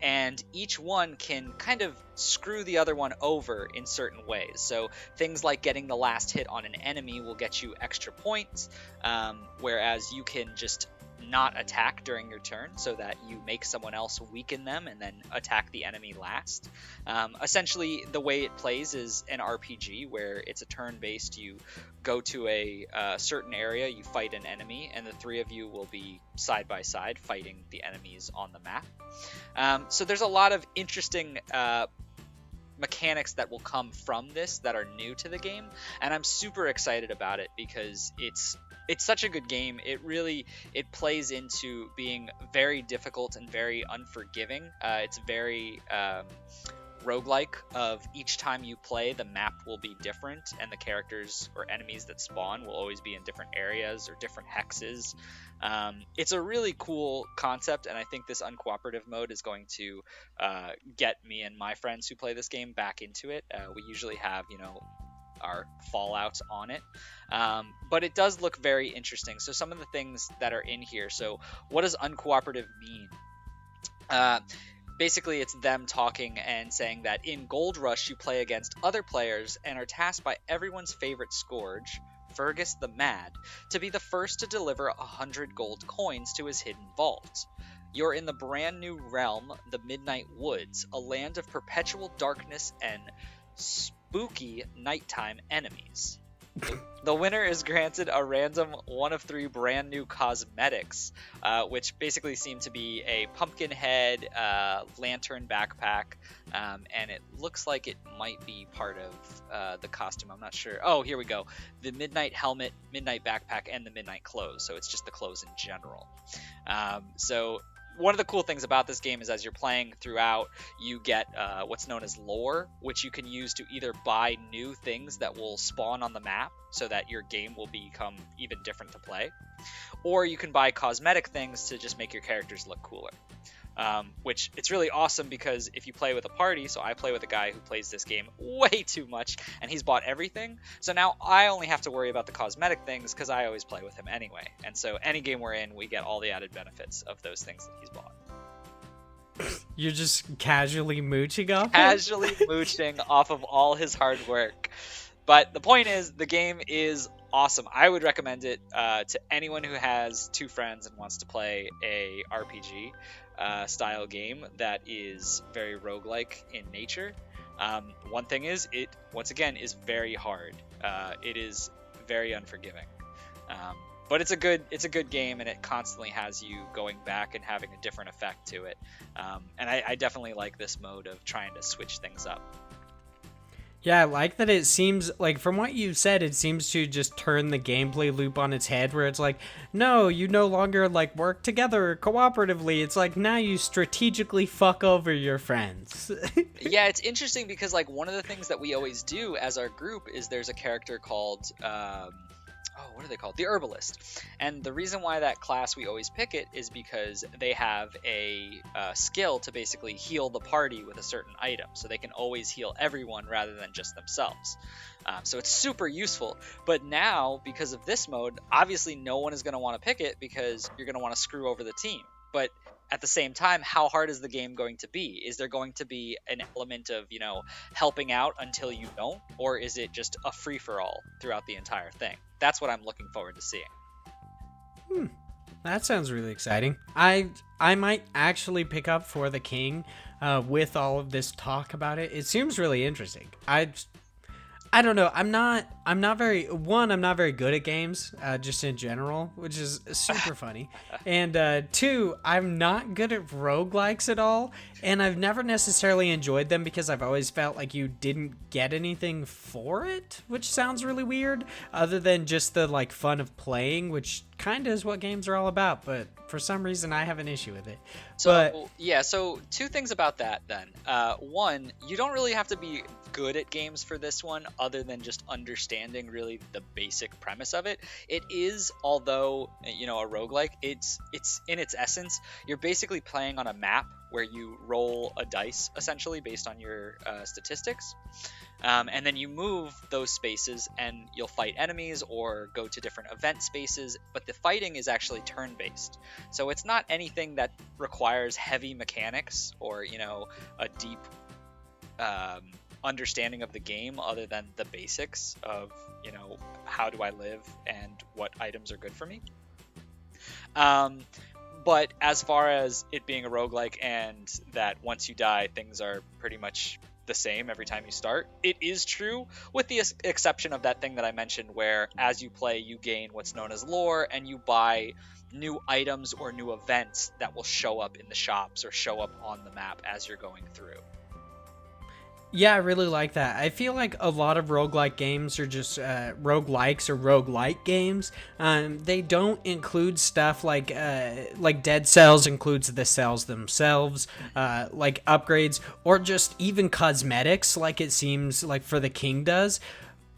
And each one can kind of screw the other one over in certain ways. So things like getting the last hit on an enemy will get you extra points, whereas you can just not attack during your turn, so that you make someone else weaken them and then attack the enemy last. Essentially, the way it plays is an RPG where it's a turn-based. You go to a certain area, you fight an enemy, and the 3 of you will be side by side fighting the enemies on the map. So there's a lot of interesting mechanics that will come from this that are new to the game, and I'm super excited about it because it's such a good game. It plays into being very difficult and very unforgiving. It's very roguelike. Of each time you play, the map will be different, and the characters or enemies that spawn will always be in different areas or different hexes. It's a really cool concept, and I think this uncooperative mode is going to get me and my friends who play this game back into it. We usually have, our fallouts on it, but it does look very interesting. So some of the things that are in here. So what does uncooperative mean? Basically, it's them talking and saying that in Gold Rush you play against other players and are tasked by everyone's favorite Scourge, Fergus the Mad, to be the first to deliver 100 gold coins to his hidden vault. You're in the brand new realm, the Midnight Woods, a land of perpetual darkness and spooky nighttime enemies. The winner is granted a random one of 3 brand new cosmetics, which basically seem to be a pumpkin head, lantern backpack, and it looks like it might be part of the costume. I'm not sure. Oh, here we go. The midnight helmet, midnight backpack, and the midnight clothes. So it's just the clothes in general. So one of the cool things about this game is as you're playing throughout, you get what's known as lore, which you can use to either buy new things that will spawn on the map so that your game will become even different to play, or you can buy cosmetic things to just make your characters look cooler. Which it's really awesome because if you play with a party, so I play with a guy who plays this game way too much and he's bought everything, so now I only have to worry about the cosmetic things because I always play with him anyway, and so any game we're in, we get all the added benefits of those things that he's bought. You're just casually mooching off Casually mooching off of all his hard work. But the point is, the game is awesome. I would recommend it to anyone who has 2 friends and wants to play a RPG style game that is very roguelike in nature. One thing is, it once again is very hard. It is very unforgiving, but it's a good game, and it constantly has you going back and having a different effect to it. And I definitely like this mode of trying to switch things up. Yeah, I like that. It seems like, from what you said, it seems to just turn the gameplay loop on its head, where it's like, no, you no longer like work together cooperatively. It's like, now you strategically fuck over your friends. Yeah, it's interesting because like one of the things that we always do as our group is there's a character called what are they called? The Herbalist. And the reason why that class we always pick it is because they have a skill to basically heal the party with a certain item. So they can always heal everyone rather than just themselves. So it's super useful. But now, because of this mode, obviously no one is going to want to pick it because you're going to want to screw over the team. But at the same time, how hard is the game going to be? Is there going to be an element of, helping out until you don't? Or is it just a free-for-all throughout the entire thing? That's what I'm looking forward to seeing. That sounds really exciting. I might actually pick up For the King with all of this talk about it. It seems really interesting. I don't know. I'm not very good at games, just in general, which is super funny. And 2, I'm not good at roguelikes at all. And I've never necessarily enjoyed them because I've always felt like you didn't get anything for it, which sounds really weird, other than just the like fun of playing, which kind of is what games are all about. But for some reason, I have an issue with it. So 2 things about that then. 1, you don't really have to be good at games for this one other than just understanding really the basic premise of it. It is, although a roguelike, it's in its essence, you're basically playing on a map where you roll a dice essentially based on your statistics, and then you move those spaces and you'll fight enemies or go to different event spaces, but the fighting is actually turn-based, so it's not anything that requires heavy mechanics or a deep understanding of the game other than the basics of how do I live and what items are good for me. But as far as it being a roguelike and that once you die, things are pretty much the same every time you start, it is true, with the exception of that thing that I mentioned where as you play, you gain what's known as lore and you buy new items or new events that will show up in the shops or show up on the map as you're going through. Yeah, I really like that. I feel like a lot of roguelike games are just roguelikes or roguelite games. They don't include stuff like Dead Cells includes the cells themselves, like upgrades, or just even cosmetics like it seems like For the King does.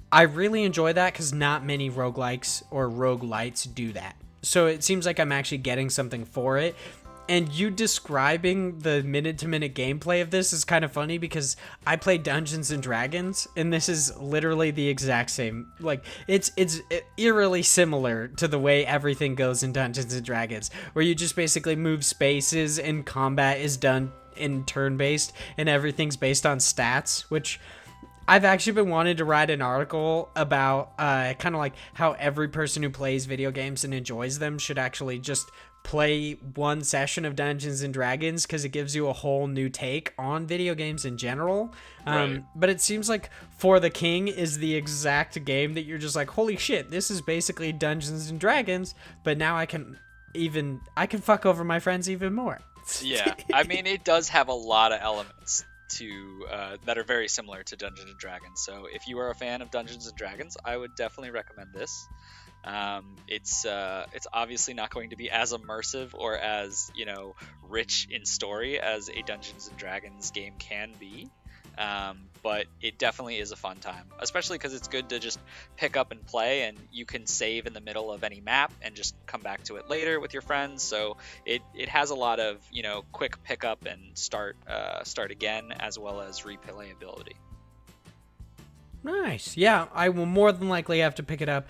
I really enjoy that because not many roguelikes or roguelites do that. So it seems like I'm actually getting something for it. And you describing the minute-to-minute gameplay of this is kind of funny because I play Dungeons and Dragons, and this is literally the exact same. Like, it's eerily similar to the way everything goes in Dungeons and Dragons, where you just basically move spaces and combat is done in turn-based, and everything's based on stats, which I've actually been wanting to write an article about kind of like how every person who plays video games and enjoys them should actually just play one session of Dungeons and Dragons because it gives you a whole new take on video games in general. Right. But it seems like For the King is the exact game that you're just like, holy shit, this is basically Dungeons and Dragons, but now I can fuck over my friends even more. Yeah, I mean, it does have a lot of elements to that are very similar to Dungeons and Dragons. So if you are a fan of Dungeons and Dragons, I would definitely recommend this. It's obviously not going to be as immersive or as, you know, rich in story as a Dungeons and Dragons game can be. But it definitely is a fun time, especially because it's good to just pick up and play, and you can save in the middle of any map and just come back to it later with your friends. So it has a lot of, you know, quick pickup and start again, as well as replayability. Nice. Yeah, I will more than likely have to pick it up.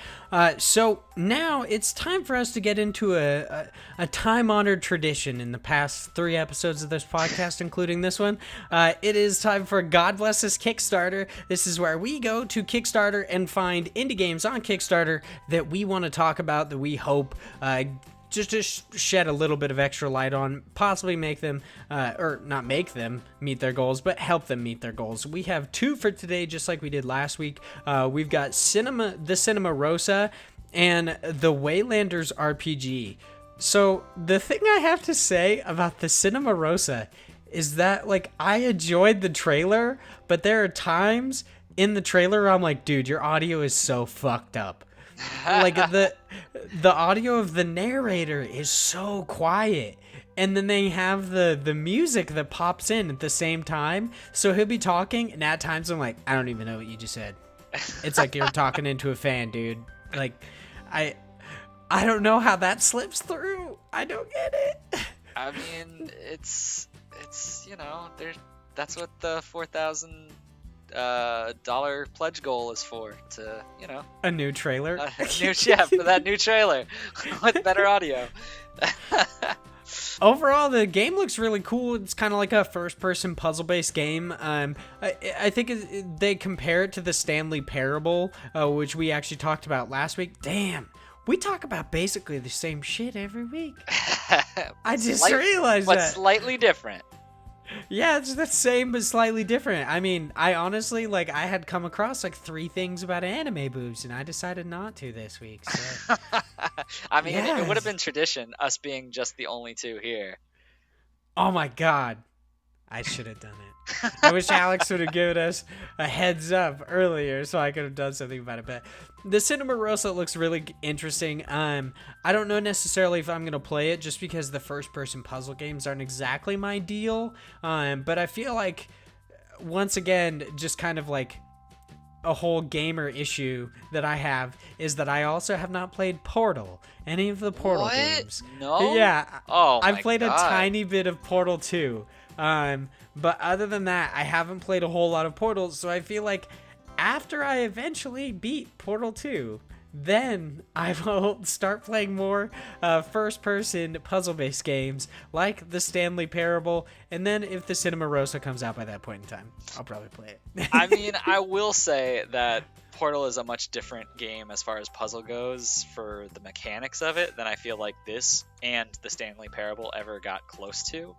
So now it's time for us to get into a time-honored tradition in the past 3 episodes of this podcast, including this one. It is time for God Bless Us Kickstarter. This is where we go to Kickstarter and find indie games on Kickstarter that we want to talk about, that we hope just to shed a little bit of extra light on, possibly make them, or not make them meet their goals, but help them meet their goals. We have 2 for today, just like we did last week. We've got the Cinema Rosa and the Waylanders RPG. So the thing I have to say about the Cinema Rosa is that, like, I enjoyed the trailer, but there are times in the trailer where I'm like, dude, your audio is so fucked up. Like the audio of the narrator is so quiet, and then they have the music that pops in at the same time, so he'll be talking and at times I'm like, I don't even know what you just said. It's like you're talking into a fan, dude. Like I don't know how that slips through. I don't get it. I mean, it's you know, that's what the $4,000 pledge goal is for, to, you know, a new trailer. For that new trailer with better audio. Overall, the game looks really cool. It's kind of like a first-person puzzle-based game. I think they compare it to the Stanley Parable, which we actually talked about last week. Damn, we talk about basically the same shit every week. I just realized that. But slightly different. Yeah, it's the same but slightly different. I mean, I honestly, like, I had come across like 3 things about anime boobs, and I decided not to this week. So. I mean, yes. It would have been tradition, us being just the only 2 here. Oh my god. I should have done it. I wish Alex would have given us a heads up earlier so I could have done something about it. But the Cinema Rosa looks really interesting. I don't know necessarily if I'm going to play it just because the first-person puzzle games aren't exactly my deal. But I feel like, once again, just kind of like a whole gamer issue that I have is that I also have not played Portal. Any of the Portal games. No? Yeah. Oh, I've played God. a tiny bit of Portal 2. But other than that, I haven't played a whole lot of Portal, so I feel like after I eventually beat Portal 2, then I will start playing more first-person puzzle-based games like the Stanley Parable, and then if the Cinema Rosa comes out by that point in time, I'll probably play it. I mean, I will say that Portal is a much different game as far as puzzle goes for the mechanics of it than I feel like this and the Stanley Parable ever got close to.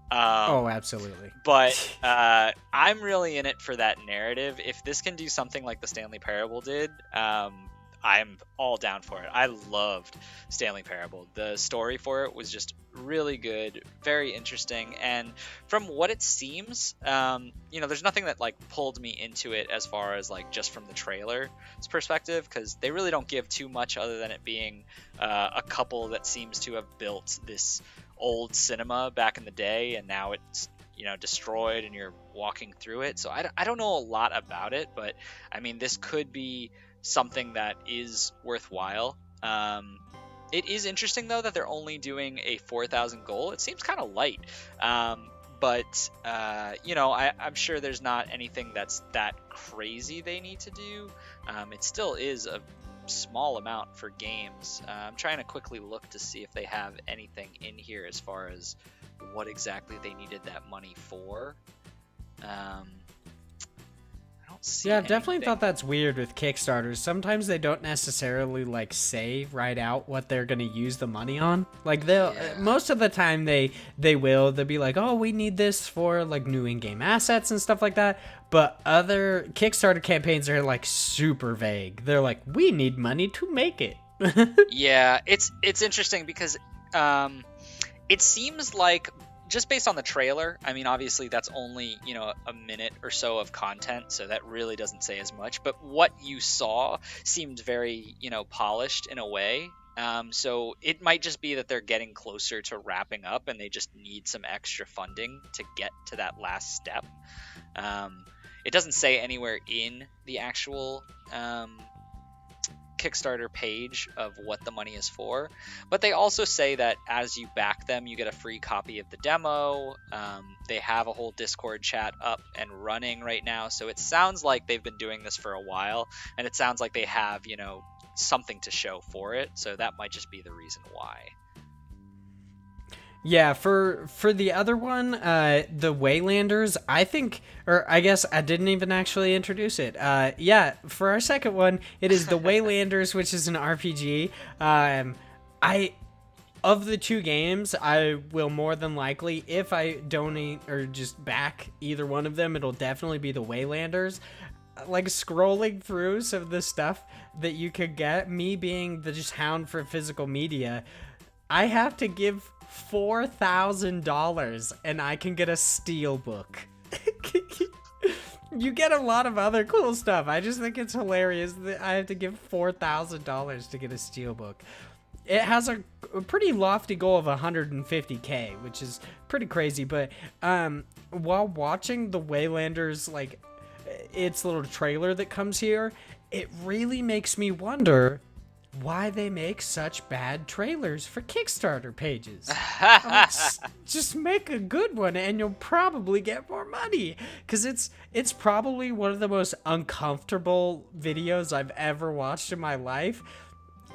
Oh, absolutely. But I'm really in it for that narrative. If this can do something like the Stanley Parable did, I'm all down for it. I loved Stanley Parable. The story for it was just really good, very interesting, and from what it seems, you know, there's nothing that like pulled me into it as far as like just from the trailer's perspective, because they really don't give too much other than it being a couple that seems to have built this old cinema back in the day, and now it's, you know, destroyed and you're walking through it. So I don't know a lot about it, but I mean, this could be something that is worthwhile. It is interesting though that they're only doing a 4,000 goal. It seems kind of light, but you know, I'm sure there's not anything that's that crazy they need to do. It still is a small amount for games. I'm trying to quickly look to see if they have anything in here as far as what exactly they needed that money for. I don't see Yeah, I've definitely anything. thought that's weird with Kickstarters. Sometimes they don't necessarily like say right out what they're gonna use the money on. Like they'll most of the time they'll be like, oh, we need this for like new in-game assets and stuff like that. But other Kickstarter campaigns are like super vague. They're like, we need money to make it. Yeah, it's interesting because it seems like, just based on the trailer, I mean, obviously that's only, a minute or so of content, so that really doesn't say as much, but what you saw seemed very, polished in a way. So it might just be that they're getting closer to wrapping up and they just need some extra funding to get to that last step. It doesn't say anywhere in the actual Kickstarter page of what the money is for, but they also say that as you back them, you get a free copy of the demo. They have a whole Discord chat up and running right now, so it sounds like they've been doing this for a while, and it sounds like they have, something to show for it, so that might just be the reason why. Yeah, for the other one, the Waylanders, I think, or I guess I didn't even actually introduce it. Yeah, for our second one, it is the Waylanders, which is an RPG. Of the two games, I will more than likely, if I donate or just back either one of them, it'll definitely be the Waylanders. Like scrolling through some of the stuff that you could get, me being the just hound for physical media, I have to give $4,000 and I can get a steelbook. You get a lot of other cool stuff. I just think it's hilarious that I have to give $4,000 to get a steelbook. It has a pretty lofty goal of 150K, which is pretty crazy. But while watching the Waylanders, like its little trailer that comes here, it really makes me wonder why they make such bad trailers for Kickstarter pages. Like, just make a good one and you'll probably get more money, because it's probably one of the most uncomfortable videos I've ever watched in my life.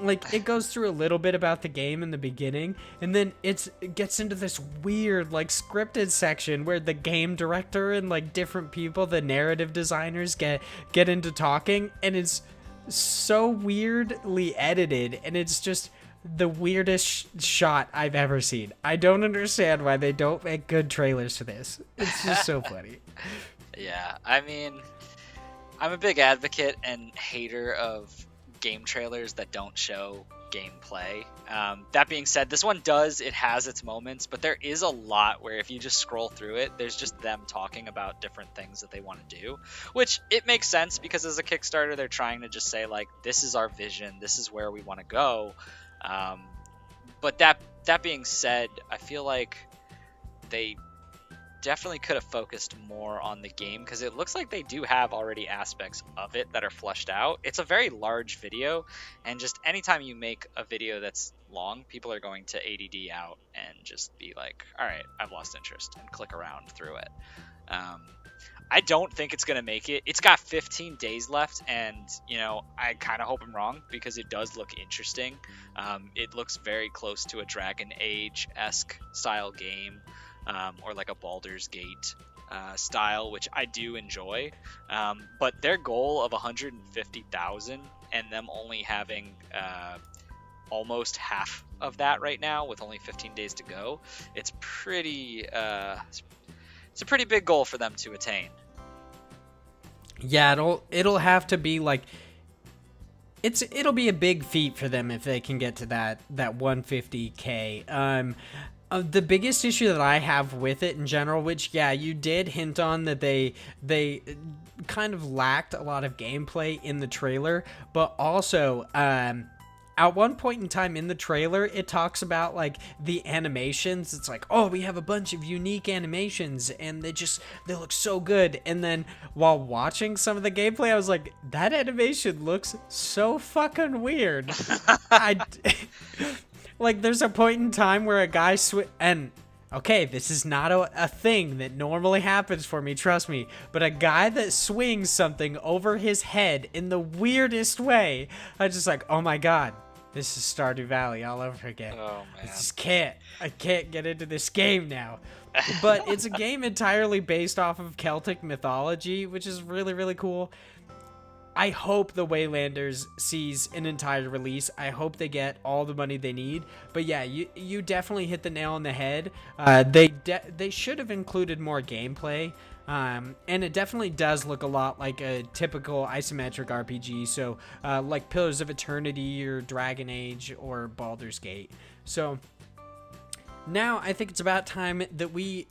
Like, it goes through a little bit about the game in the beginning, and then it gets into this weird, like, scripted section where the game director and, like, different people, the narrative designers, get into talking, and it's so weirdly edited, and it's just the weirdest shot I've ever seen. I don't understand why they don't make good trailers for this. It's just so funny. Yeah, I mean, I'm a big advocate and hater of game trailers that don't show gameplay. That being said, this one it has its moments, but there is a lot where if you just scroll through it, there's just them talking about different things that they want to do, which it makes sense because as a Kickstarter, they're trying to just say, like, this is our vision, this is where we want to go. But that being said, I feel like they definitely could have focused more on the game, because it looks like they do have already aspects of it that are fleshed out. It's a very large video, and just anytime you make a video that's long, people are going to ADD out and just be like, all right, I've lost interest, and click around through it. I don't think it's going to make it. It's got 15 days left, and, I kind of hope I'm wrong, because it does look interesting. It looks very close to a Dragon Age-esque style game. Or like a Baldur's Gate style, which I do enjoy. But their goal of 150,000 and them only having almost half of that right now, with only 15 days to go, it's a pretty big goal for them to attain. Yeah, it'll have to be like, it'll be a big feat for them if they can get to that 150K. The biggest issue that I have with it in general, which, yeah, you did hint on that they kind of lacked a lot of gameplay in the trailer, but also, at one point in time in the trailer, it talks about, like, the animations. It's like, oh, we have a bunch of unique animations, and they look so good. And then while watching some of the gameplay, I was like, that animation looks so fucking weird. Like, there's a point in time where a guy and okay, this is not a thing that normally happens for me, trust me, but a guy that swings something over his head in the weirdest way, I just like, oh my god, This is Stardew Valley all over again. Oh I man. just can't. I can't get into this game now. But it's a game entirely based off of Celtic mythology, which is really, really cool. I hope the Waylanders sees an entire release. I hope they get all the money they need. But yeah, you definitely hit the nail on the head. They should have included more gameplay. And it definitely does look a lot like a typical isometric RPG. So like Pillars of Eternity or Dragon Age or Baldur's Gate. So now I think it's about time that we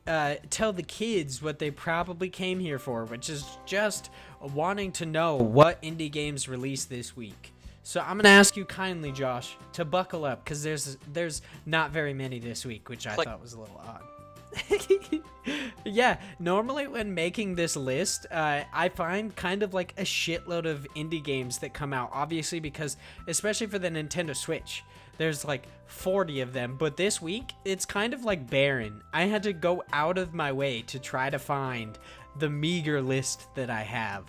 tell the kids what they probably came here for, which is just wanting to know what indie games released this week. So I'm going to ask you kindly, Josh, to buckle up, because there's not very many this week, which I thought was a little odd. Yeah, normally when making this list, I find kind of like a shitload of indie games that come out, obviously, because especially for the Nintendo Switch, there's like 40 of them, but this week it's kind of like barren. I had to go out of my way to try to find the meager list that I have.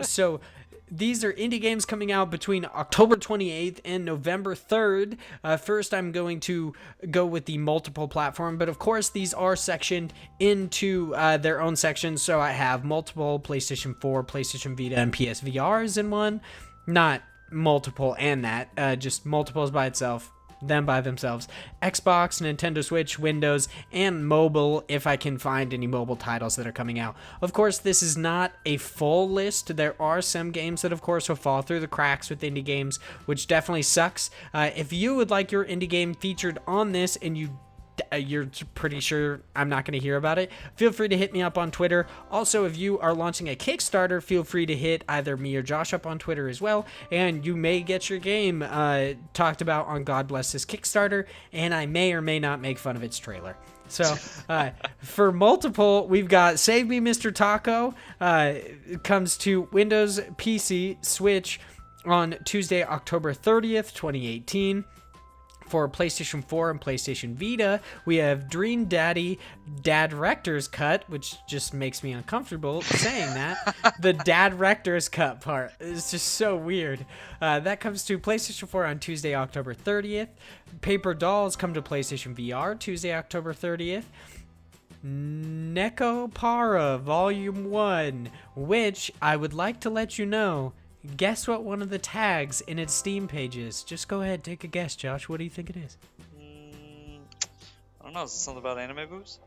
So these are indie games coming out between October 28th and November 3rd. First, I'm going to go with the multiple platform, but of course, these are sectioned into their own sections. So I have multiple PlayStation 4, PlayStation Vita, and PSVRs in one. Not multiple and that, just multiples by itself. Them by themselves. Xbox, Nintendo Switch, Windows, and mobile, if I can find any mobile titles that are coming out. Of course, this is not a full list. There are some games that, of course, will fall through the cracks with indie games, which definitely sucks. If you would like your indie game featured on this and you're pretty sure I'm not going to hear about it, feel free to hit me up on Twitter. Also, if you are launching a Kickstarter, feel free to hit either me or Josh up on Twitter as well, and you may get your game talked about on God Bless This Kickstarter, and I may or may not make fun of its trailer. So for multiple, we've got Save Me Mr. Taco. It comes to Windows, PC, Switch on Tuesday, October 30th, 2018. For PlayStation 4 and PlayStation Vita, we have Dream Daddy Dad Rector's Cut, which just makes me uncomfortable saying that. The Dad Rector's Cut part is just so weird. That comes to PlayStation 4 on Tuesday, October 30th. Paper Dolls come to PlayStation VR Tuesday, October 30th. Nekopara Volume 1, which I would like to let you know, guess what one of the tags in its Steam page is? Just go ahead, take a guess, Josh. What do you think it is? I don't know. Is it something about anime boobs?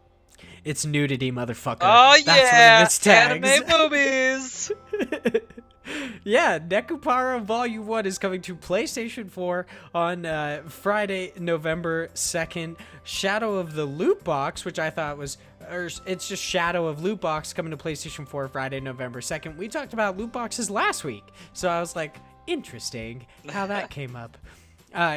It's nudity, motherfucker. Oh, That's one of its tags. Anime boobies! Yeah, Nekopara Volume 1 is coming to PlayStation 4 on Friday, November 2nd. Shadow of the Loot Box, which I thought was... it's just Shadow of Loot Box coming to PlayStation 4 Friday, November 2nd. We talked about loot boxes last week, so I was like, interesting how that came up.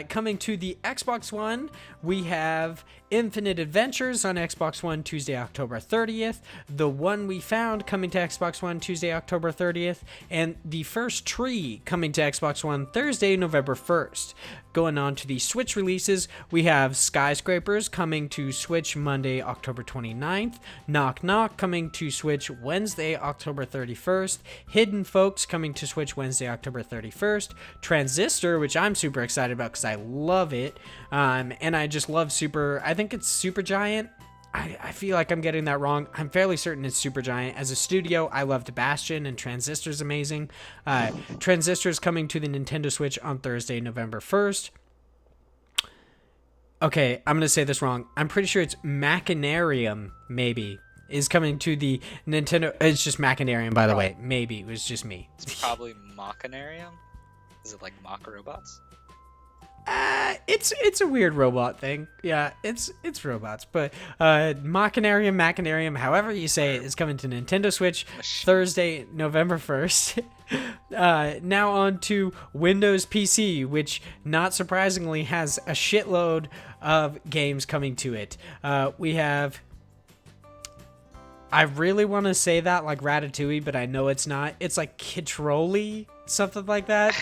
Coming to the Xbox One, we have Infinite Adventures on Xbox One Tuesday, October 30th. The One We Found coming to Xbox One Tuesday, October 30th. And The First Tree coming to Xbox One Thursday, November 1st. Going on to the Switch releases, we have Skyscrapers coming to Switch Monday, October 29th. Knock Knock coming to Switch Wednesday, October 31st. Hidden Folks coming to Switch Wednesday, October 31st. Transistor, which I'm super excited about because I love it. And I just love I think it's Super Giant. I feel like I'm getting that wrong. I'm fairly certain it's Super Giant. As a studio, I loved Bastion, and Transistor's amazing. Transistor's coming to the Nintendo Switch on Thursday, November 1st. Okay, I'm going to say this wrong. I'm pretty sure it's Machinarium, maybe, is coming to the Nintendo... It's just Machinarium, by the way. Maybe. It was just me. It's probably Machinarium? Is it like Mach robots? It's a weird robot thing. Yeah, it's robots. But Machinarium, however you say it, is coming to Nintendo Switch Thursday, November 1st. Now on to Windows PC, which not surprisingly has a shitload of games coming to it. We have... I really want to say that like Ratatouille, but I know it's not. It's like Kitroli, something like that.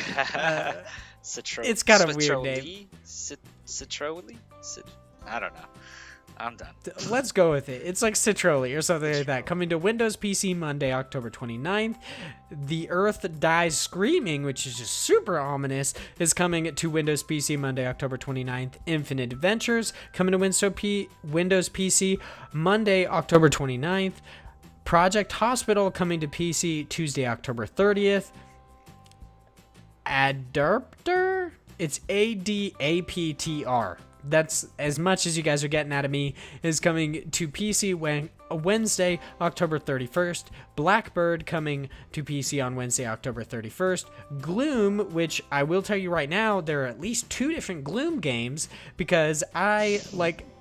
It's got a weird name. Citroli? I don't know. I'm done. Let's go with it. It's like Citroli or something like that. Coming to Windows PC Monday, October 29th. The Earth Dies Screaming, which is just super ominous, is coming to Windows PC Monday, October 29th. Infinite Adventures coming to Windows PC Monday, October 29th. Project Hospital coming to PC Tuesday, October 30th. Adapter? It's ADAPTR. That's as much as you guys are getting out of me. Is coming to PC Wednesday, October 31st. Blackbird coming to PC on Wednesday, October 31st. Gloom, which I will tell you right now, there are at least 2 different Gloom games because I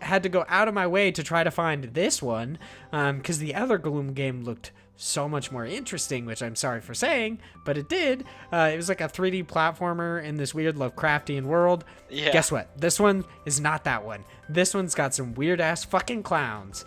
had to go out of my way to try to find this one because the other Gloom game looked so much more interesting, which I'm sorry for saying, but it did. It was like a 3D platformer in this weird Lovecraftian world. Yeah. Guess what? This one is not that one. This one's got some weird ass fucking clowns.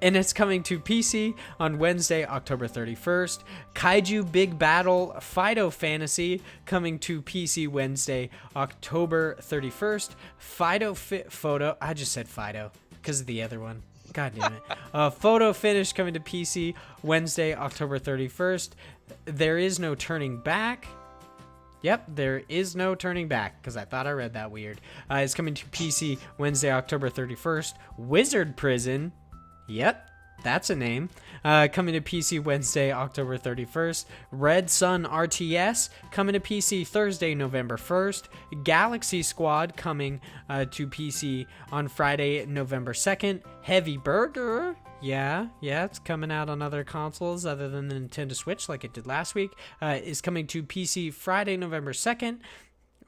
And it's coming to PC on Wednesday, October 31st. Kaiju Big Battle Fido Fantasy coming to PC Wednesday, October 31st. Photo. I just said Fido because of the other one. God damn it. Photo Finish coming to PC Wednesday, October 31st. There is no turning back. Yep, there is no turning back because I thought I read that weird. It's coming to PC Wednesday, October 31st. Wizard Prison. Yep, that's a name. Coming to PC Wednesday, October 31st. Red Sun RTS coming to PC Thursday, November 1st. Galaxy Squad coming to PC on Friday, November 2nd. Heavy Burger. Yeah, it's coming out on other consoles other than the Nintendo Switch like it did last week. Is coming to PC Friday, November 2nd.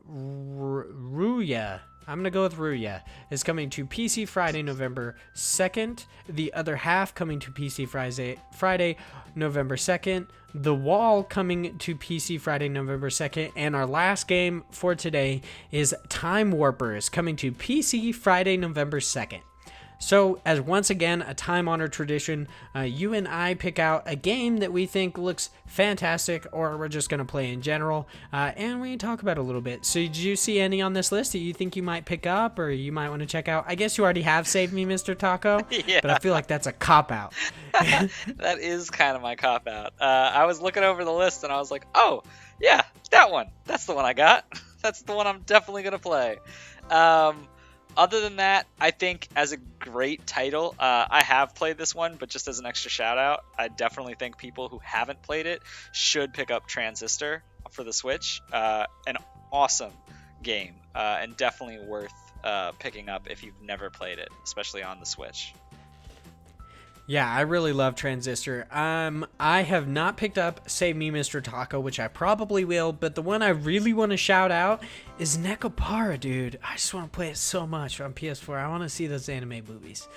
Ruya. I'm going to go with Ruya. Is coming to PC Friday, November 2nd. The Other Half coming to PC Friday, November 2nd. The Wall coming to PC Friday, November 2nd. And our last game for today is Time Warpers coming to PC Friday, November 2nd. So, as once again, a time-honored tradition, you and I pick out a game that we think looks fantastic or we're just going to play in general, and we talk about it a little bit. So, did you see any on this list that you think you might pick up or you might want to check out? I guess you already have Save Me, Mr. Taco, Yeah. but I feel like that's a cop-out. That is kind of my cop-out. I was looking over the list and I was like, oh, yeah, that one. That's the one I got. That's the one I'm definitely going to play. Other than that, I think as a great title, I have played this one, but just as an extra shout out, I definitely think people who haven't played it should pick up Transistor for the Switch. An awesome game, and definitely worth picking up if you've never played it, especially on the Switch. Yeah, I really love Transistor. I have not picked up Save Me, Mr. Taco, which I probably will, but the one I really want to shout out is Nekopara, dude. I just want to play it so much on PS4. I want to see those anime movies.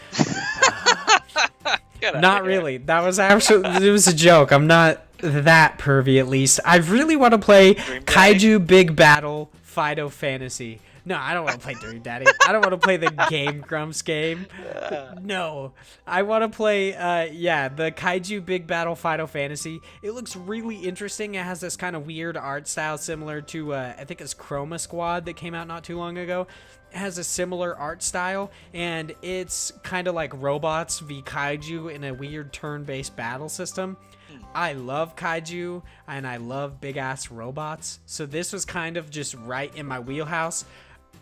Not really. That was absolutely, it was a joke. I'm not that pervy, at least. I really want to play Kaiju Big Battle Fido Fantasy. No, I don't want to play Dream Daddy. I don't want to play the Game Grumps game. No. I want to play, the Kaiju Big Battle Fido Fantasy. It looks really interesting. It has this kind of weird art style similar to, I think it's Chroma Squad that came out not too long ago. It has a similar art style, and it's kind of like robots v Kaiju in a weird turn-based battle system. I love Kaiju, and I love big-ass robots, so this was kind of just right in my wheelhouse.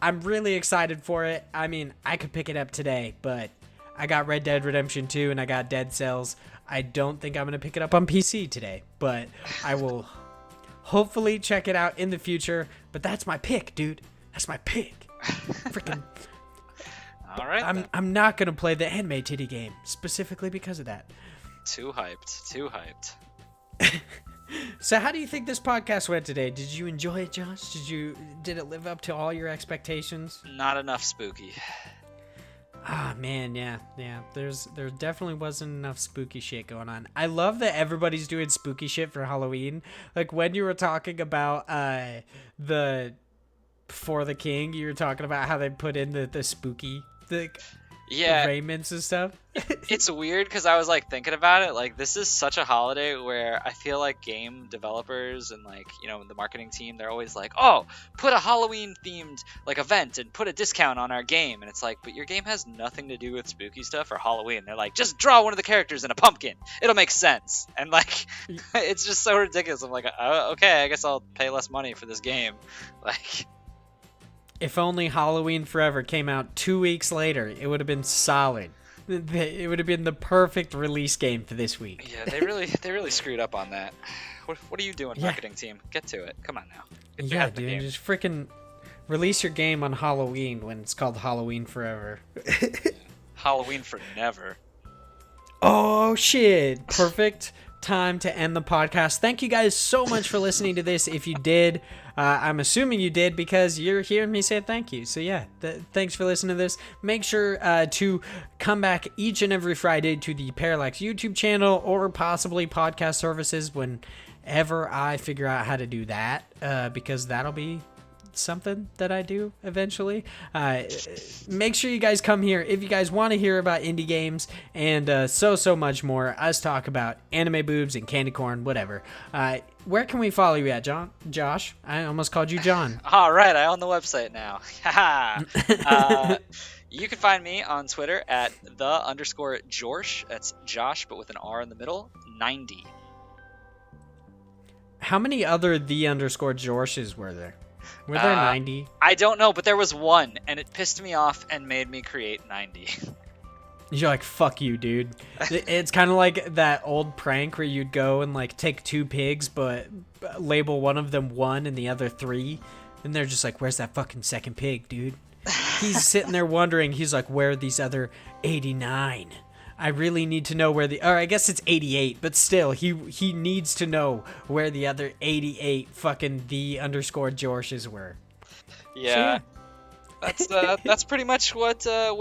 I'm really excited for it. I mean, I could pick it up today, but I got Red Dead Redemption 2 and I got Dead Cells. I don't think I'm going to pick it up on PC today, but I will hopefully check it out in the future. But that's my pick, dude. That's my pick. Freaking. All right. I'm not going to play the anime titty game specifically because of that. Too hyped. So how do you think this podcast went today? Did you enjoy it, Josh? Did it live up to all your expectations? Not enough spooky. Ah, man, yeah. There definitely wasn't enough spooky shit going on. I love that everybody's doing spooky shit for Halloween. Like when you were talking about the For the King, you were talking about how they put in the spooky. Yeah, raiments and stuff. it's weird because I was like thinking about it. Like, this is such a holiday where I feel like game developers and like, you know, the marketing team, they're always like, oh, put a Halloween themed like event and put a discount on our game. And it's like, but your game has nothing to do with spooky stuff or Halloween. They're like, just draw one of the characters in a pumpkin. It'll make sense. And like, it's just so ridiculous. I'm like, oh, okay, I guess I'll pay less money for this game. Like, If only Halloween Forever came out 2 weeks later, it would have been solid. It would have been the perfect release game for this week. yeah, they really screwed up on that. What are you doing, marketing team? Get to it. Come on now. Get your head Yeah, in the dude, game. just freaking release your game on Halloween when it's called Halloween Forever. Halloween for never. Oh, shit. Perfect time to end the podcast. Thank you guys so much for listening to this. If you did, I'm assuming you did because you're hearing me say thank you. So yeah, thanks for listening to this. Make sure to come back each and every Friday to the Parallax YouTube channel or possibly podcast services whenever I figure out how to do that, because that'll be something that I do eventually. Make sure you guys come here if you guys want to hear about indie games and so much more. Us talk about anime boobs and candy corn, whatever. Where can we follow you at, Josh? I almost called you John. All right, I own the website now. You can find me on Twitter at _Jorsh. That's Josh, but with an R in the middle. 90. How many other _Jorshes were there? Were there 90? I don't know, but there was one, and it pissed me off and made me create 90. You're like, fuck you, dude. It's kind of like that old prank where you'd go and like take 2 pigs, but label one of them 1 and the other 3. And they're just like, where's that fucking second pig, dude? He's sitting there wondering. He's like, where are these other 89? I really need to know where or I guess it's 88, but still, he needs to know where the other 88 fucking _Jorshes were. Yeah. That's pretty much what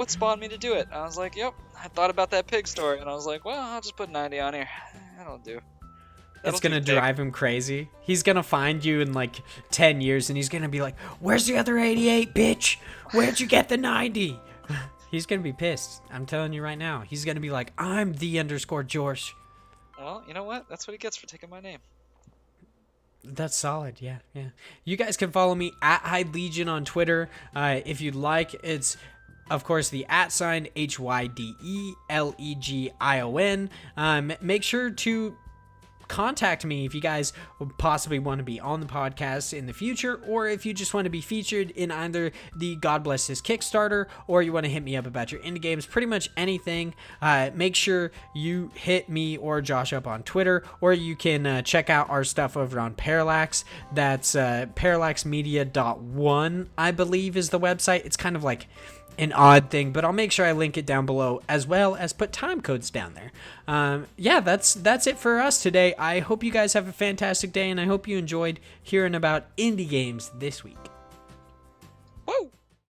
spawned me to do it. I was like, yep, I thought about that pig story, and I was like, well, I'll just put 90 on here. That'll do. It's gonna drive him crazy. He's gonna find you in like 10 years, and he's gonna be like, where's the other 88, bitch? Where'd you get the 90? He's gonna be pissed. I'm telling you right now. He's gonna be like, I'm the _Josh. Well, you know what? That's what he gets for taking my name. That's solid. Yeah. You guys can follow me at Hyde Legion on Twitter. If you'd like, it's of course the @HYDELEGION. Make sure to contact me if you guys would possibly want to be on the podcast in the future, or if you just want to be featured in either the God Bless This Kickstarter, or you want to hit me up about your indie games, pretty much anything. Make sure you hit me or Josh up on Twitter, or you can check out our stuff over on Parallax. That's parallaxmedia.one, I believe, is the website. It's kind of like an odd thing, but I'll make sure I link it down below, as well as put time codes down there. Yeah, that's it for us today. I hope you guys have a fantastic day, and I hope you enjoyed hearing about indie games this week.